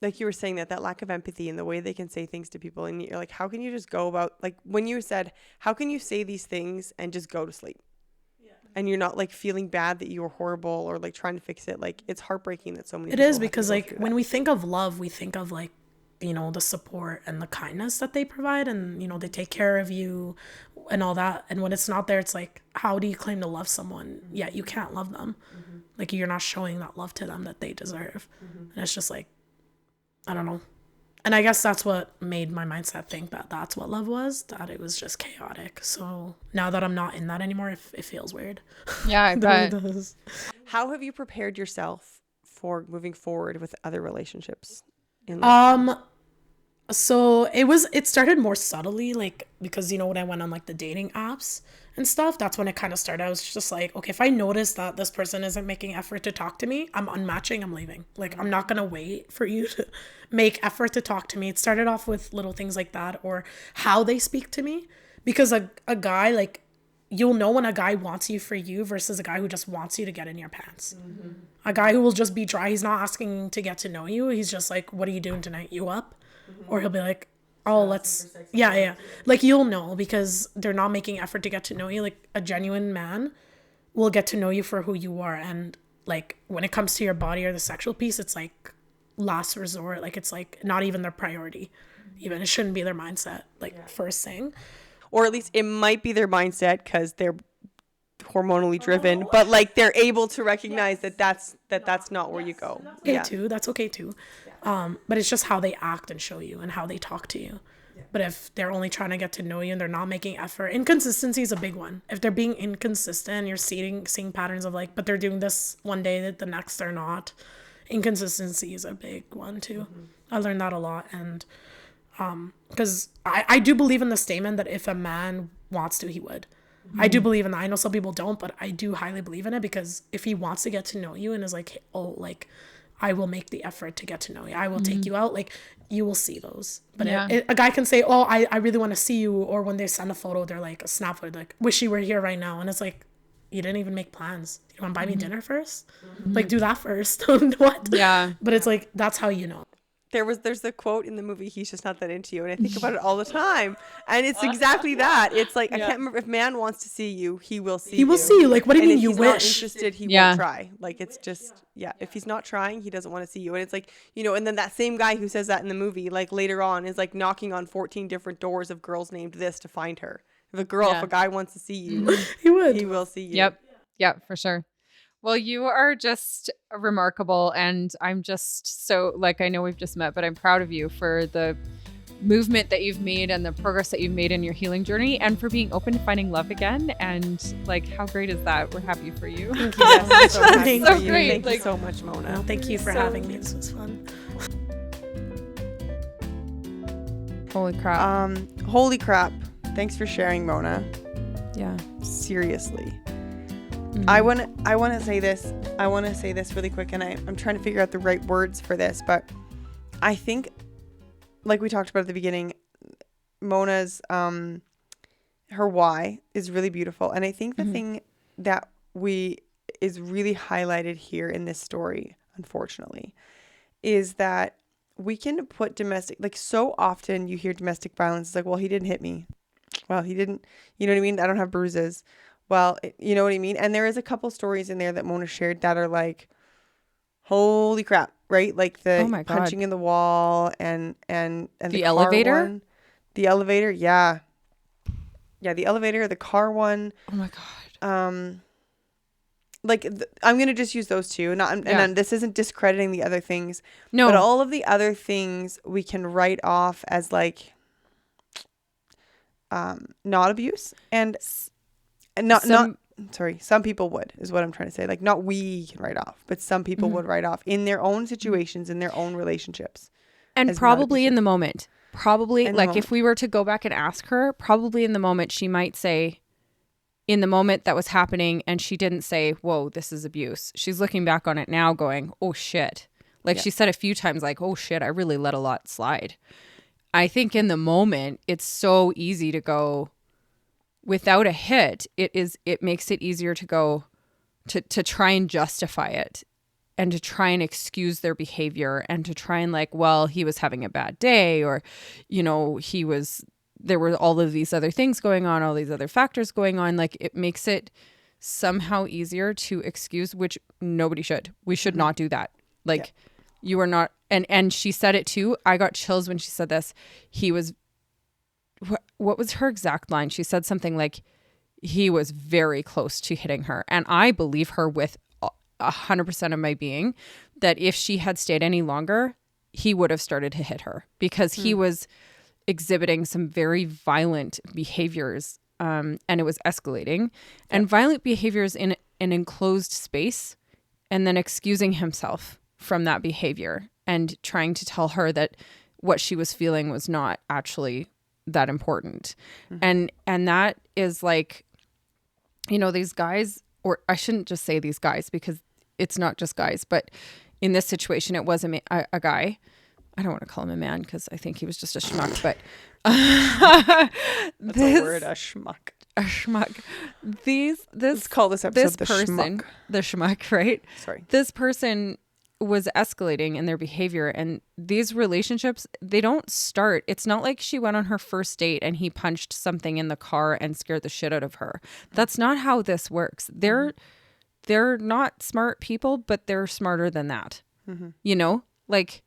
like you were saying, that lack of empathy and the way they can say things to people, and you're like, how can you just go about, like, when you said, how can you say these things and just go to sleep? And you're not like feeling bad that you were horrible or like trying to fix it. Like, it's heartbreaking that so many people It is, have to because go like through when that. we think of love, we think of like, you know, the support and the kindness that they provide, and you know, they take care of you and all that. And when it's not there, it's like, how do you claim to love someone yet you can't love them? Like, you're not showing that love to them that they deserve. And it's just like, I don't know. And I guess that's what made my mindset think that that's what love was, that it was just chaotic. So now that I'm not in that anymore, it feels weird. Yeah, I It bet. really does. How have you prepared yourself for moving forward with other relationships in life? So it started more subtly, like because, you know, when I went on like the dating apps and stuff, that's when it kind of started. I was just like, okay, if I notice that this person isn't making effort to talk to me, I'm unmatching, I'm leaving. Like, I'm not going to wait for you to make effort to talk to me. It started off with little things like that, or how they speak to me, because a guy, like, you'll know when a guy wants you for you versus a guy who just wants you to get in your pants. A guy who will just be dry. He's not asking to get to know you. He's just like, what are you doing tonight? You up? Or he'll be like, oh, let's, yeah. Like, you'll know because they're not making effort to get to know you. Like, a genuine man will get to know you for who you are. And like, when it comes to your body or the sexual piece, it's like last resort. Like, it's like not even their priority. Even it shouldn't be their mindset, like, first thing. Or at least it might be their mindset because they're hormonally driven, but like they're able to recognize that that's not where you go. That's okay too. But it's just how they act and show you and how they talk to you. But if they're only trying to get to know you and they're not making effort, inconsistency is a big one. If they're being inconsistent, you're seeing patterns of like, but they're doing this one day that the next they're not. Inconsistency is a big one too. I learned that a lot. And because I do believe in the statement that if a man wants to, he would. I do believe in that. I know some people don't, but I do highly believe in it, because if he wants to get to know you and is like, oh, like, I will make the effort to get to know you, I will take you out, like, you will see those. But a guy can say, oh, I really want to see you, or when they send a photo, they're like, a snap photo, like, wish you were here right now, and it's like, you didn't even make plans. You want to buy me dinner first? Like, do that first. What? Yeah. But it's like, that's how you know. There's the quote in the movie, he's just not that into you, and I think about it all the time, and it's exactly that. It's like, I can't remember, if man wants to see you, he will see you. He will see you. Like, what do you mean you wish? If he's not interested, he won't try. Like, it's just, if he's not trying, he doesn't want to see you. And it's like, you know, and then that same guy who says that in the movie, like, later on is like knocking on 14 different doors of girls named this to find her. If a guy wants to see you, he will see you. Yep, for sure. Well, you are just remarkable, and I'm just so, like, I know we've just met, but I'm proud of you for the movement that you've made and the progress that you've made in your healing journey, and for being open to finding love again. And like, how great is that? We're happy for you. Thank you. Yes, so great. Thank you so much, Mona. Well, thank you for having me. This was fun. Holy crap. Holy crap. Thanks for sharing, Mona. Yeah. Seriously. I want to say this. I want to say this really quick, and I'm trying to figure out the right words for this, but I think, like we talked about at the beginning, Mona's her why is really beautiful, and I think the thing that is really highlighted here in this story, unfortunately, is that we can put domestic, like, so often you hear domestic violence, it's like, well, he didn't hit me. Well, he didn't, you know what I mean? I don't have bruises. Well, you know what I mean? And there is a couple stories in there that Mona shared that are like, holy crap, right? Like the punching in the wall and the elevator one. The elevator, yeah. Yeah, the elevator, the car one. Oh my God. Like, I'm going to just use those two. And this isn't discrediting the other things. No. But all of the other things we can write off as like not abuse. And some people would, is what I'm trying to say. Like, not we can write off, but some people would write off in their own situations, in their own relationships. And probably in the moment. Probably, like, if we were to go back and ask her, probably in the moment, she might say, in the moment that was happening, and she didn't say, whoa, this is abuse. She's looking back on it now going, oh, shit. Like, she said a few times, like, oh, shit, I really let a lot slide. I think in the moment, it's so easy to go, without a hit, it makes it easier to go to try and justify it and to try and excuse their behavior and to try and like, well, he was having a bad day, or, you know, there were all of these other things going on, all these other factors going on. Like, it makes it somehow easier to excuse, which nobody should. We should not do that. Like, you are not, and she said it too. I got chills when she said this. He was, what was her exact line? She said something like, he was very close to hitting her. And I believe her with 100% of my being, that if she had stayed any longer, he would have started to hit her, because he was exhibiting some very violent behaviors, and it was escalating. And violent behaviors in an enclosed space, and then excusing himself from that behavior and trying to tell her that what she was feeling was not actually that important. And that is like, you know, these guys, or I shouldn't just say these guys because it's not just guys, but in this situation, it was a guy. I don't want to call him a man because I think he was just a schmuck, but that's a word, a schmuck. A schmuck. Let's call this episode the schmuck. The schmuck, right? Sorry. This person was escalating in their behavior, and these relationships, they don't start. It's not like she went on her first date and he punched something in the car and scared the shit out of her. That's not how this works. They're not smart people, but they're smarter than that. You know, like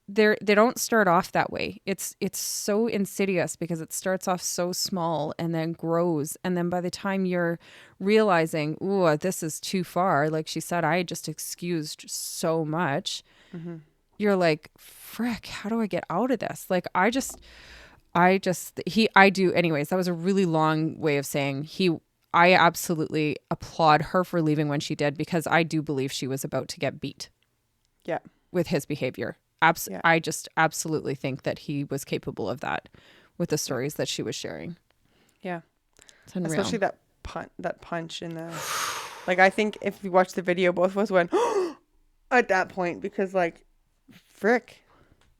they don't start off that way. It's so insidious because it starts off so small and then grows, and then by the time you're realizing, ooh, this is too far, like she said, I just excused so much. You're like, frick, how do I get out of this? Like I do anyways. That was a really long way of saying I absolutely applaud her for leaving when she did, because I do believe she was about to get beat. Yeah. With his behavior. I just absolutely think that he was capable of that with the stories that she was sharing. Yeah. It's unreal. Especially that punch in the, like, I think if we watched the video, both of us went at that point, because like, frick,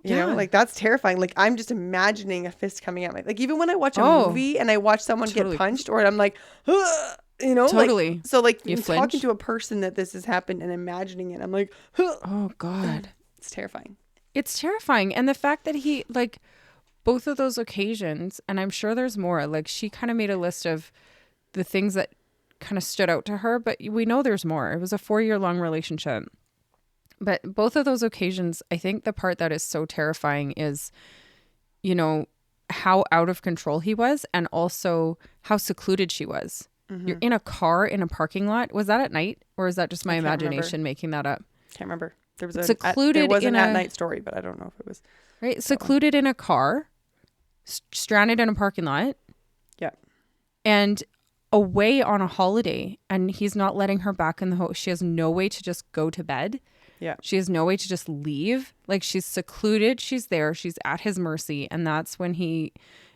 you know, like that's terrifying. Like I'm just imagining a fist coming at me. Like even when I watch a movie and I watch someone get punched, or I'm like, you know, totally. Like, so like you talking to a person that this has happened and imagining it, I'm like, oh God, it's terrifying. It's terrifying. And the fact that he, like, both of those occasions, and I'm sure there's more, like she kind of made a list of the things that kind of stood out to her, but we know there's more. It was a 4-year-long relationship. But both of those occasions, I think the part that is so terrifying is, you know, how out of control he was, and also how secluded she was. You're in a car in a parking lot. Was that at night, or is that just my imagination making that up? Can't remember. There was secluded. There was an at-night story, but I don't know if it was right. Secluded in a car, stranded in a parking lot. Yeah, and away on a holiday, and he's not letting her back in the house. She has no way to just go to bed. Yeah, she has no way to just leave. Like she's secluded. She's there. She's at his mercy, and that's when he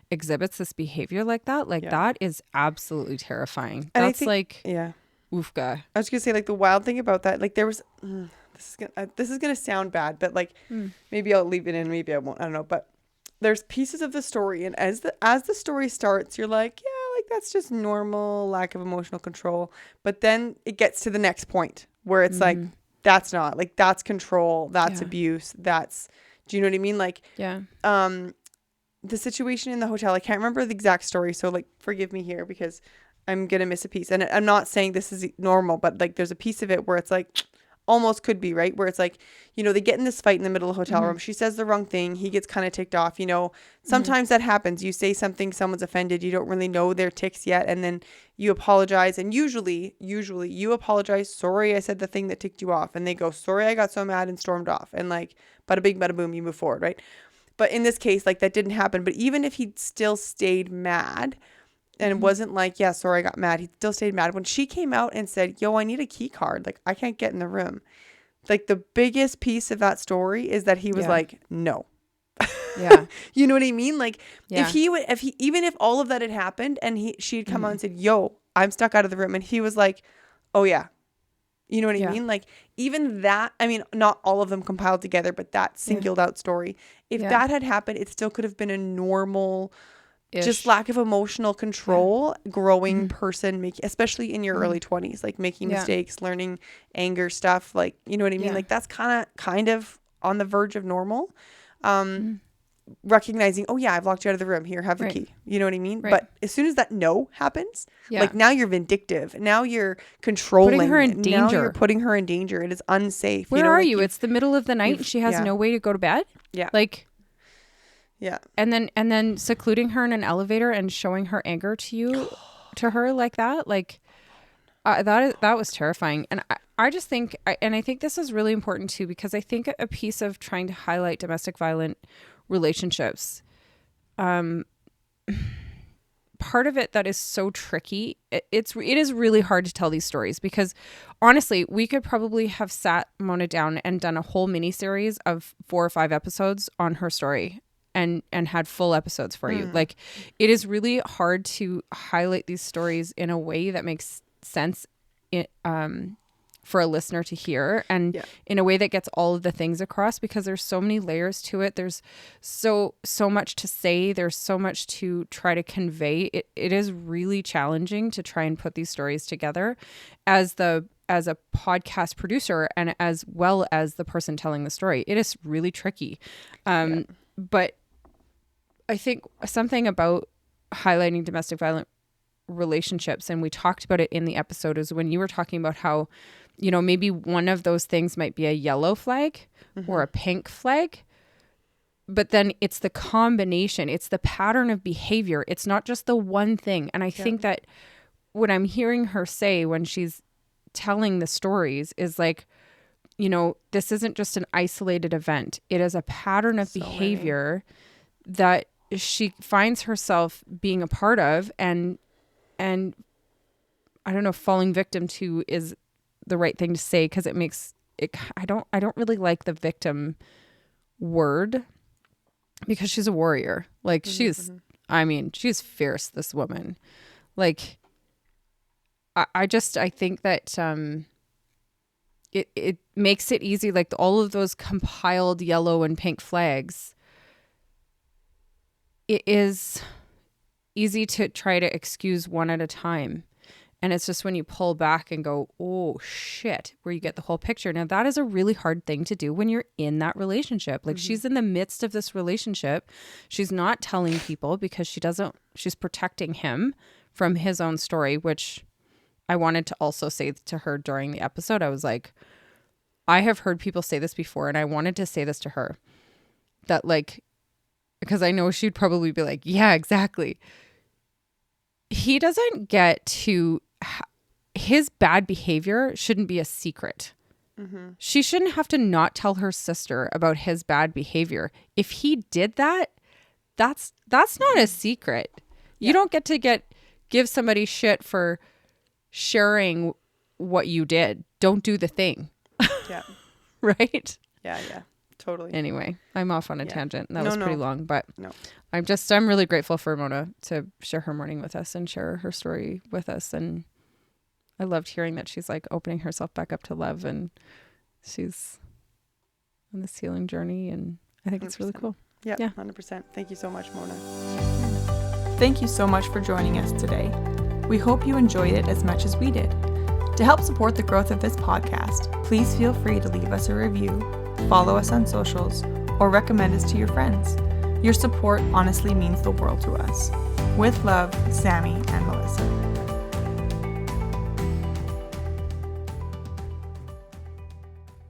exhibits this behavior like that. Like that is absolutely terrifying. And that's oofga. I was gonna say, like, the wild thing about that, like there was. This is gonna sound bad, but like maybe I'll leave it in, maybe I won't. I don't know. But there's pieces of the story, and as the story starts, you're like, yeah, like that's just normal lack of emotional control. But then it gets to the next point where it's like that's not, like, that's control, that's abuse, that's, do you know what I mean? Like the situation in the hotel, I can't remember the exact story, so like forgive me here because I'm gonna miss a piece, and I'm not saying this is normal, but like there's a piece of it where it's like almost could be, right? Where it's like, you know, they get in this fight in the middle of the hotel room. She says the wrong thing. He gets kind of ticked off, you know. Sometimes that happens. You say something, someone's offended. You don't really know their ticks yet. And then you apologize. And usually you apologize. Sorry, I said the thing that ticked you off. And they go, sorry, I got so mad and stormed off. And like, bada bing, bada boom, you move forward, right? But in this case, like that didn't happen. But even if he still stayed mad, and it wasn't like, yeah, sorry, I got mad. He still stayed mad. When she came out and said, yo, I need a key card. Like, I can't get in the room. Like, the biggest piece of that story is that he was like, no. Yeah. You know what I mean? Like, even if all of that had happened and she'd come out and said, yo, I'm stuck out of the room. And he was like, oh, yeah. You know what I mean? Like, even that, I mean, not all of them compiled together, but that singled out story. If that had happened, it still could have been a normal... just lack of emotional control, growing person, especially in your early 20s, like making mistakes, learning anger stuff, like, you know what I mean? Like that's kind of on the verge of normal. Recognizing, oh yeah, I've locked you out of the room. Here, have the key. You know what I mean? Right. But as soon as that no happens, like now you're vindictive. Now you're controlling. Putting her in danger. Now you're putting her in danger. It is unsafe. Where you know, are like you? It's the middle of the night and she has no way to go to bed. Yeah. Like... yeah. And then secluding her in an elevator and showing her anger to her like that, like that was terrifying. And I just think, and I think this is really important too, because I think a piece of trying to highlight domestic violent relationships, part of it that is so tricky, it is really hard to tell these stories, because honestly, we could probably have sat Mona down and done a whole mini series of 4 or 5 episodes on her story. and had full episodes for you. Like, it is really hard to highlight these stories in a way that makes sense for a listener to hear, and in a way that gets all of the things across, because there's so many layers to it. There's so much to say. There's so much to try to convey. It is really challenging to try and put these stories together as a podcast producer and as well as the person telling the story. It is really tricky. But I think something about highlighting domestic violence relationships, and we talked about it in the episode, is when you were talking about how, you know, maybe one of those things might be a yellow flag or a pink flag, but then it's the combination, it's the pattern of behavior. It's not just the one thing. And I think that what I'm hearing her say when she's telling the stories is like, you know, this isn't just an isolated event. It is a pattern of behavior that she finds herself being a part of, and I don't know if falling victim to is the right thing to say, because it makes it, I don't really like the victim word, because she's a warrior. Like she's fierce, this woman. Like I think that it makes it easy, like all of those compiled yellow and pink flags, it is easy to try to excuse one at a time. And it's just when you pull back and go, oh shit, where you get the whole picture. Now that is a really hard thing to do when you're in that relationship. Like she's in the midst of this relationship. She's not telling people because she's protecting him from his own story, which I wanted to also say to her during the episode. I was like, I have heard people say this before, and I wanted to say this to her, that like, because I know she'd probably be like, yeah, exactly. He doesn't get to, his bad behavior shouldn't be a secret. She shouldn't have to not tell her sister about his bad behavior. If he did that, that's not a secret. You don't get to give somebody shit for sharing what you did. Don't do the thing. Yeah. Right? Yeah. Totally. Anyway, I'm off on a tangent. That was pretty long, but I'm really grateful for Mona to share her morning with us and share her story with us. And I loved hearing that she's like opening herself back up to love, and she's on this healing journey. And I think 100%. It's really cool. Yeah, 100%. Thank you so much, Mona. Thank you so much for joining us today. We hope you enjoyed it as much as we did. To help support the growth of this podcast, please feel free to leave us a review, follow us on socials, or recommend us to your friends. Your support honestly means the world to us. With love, Sammy and Melissa.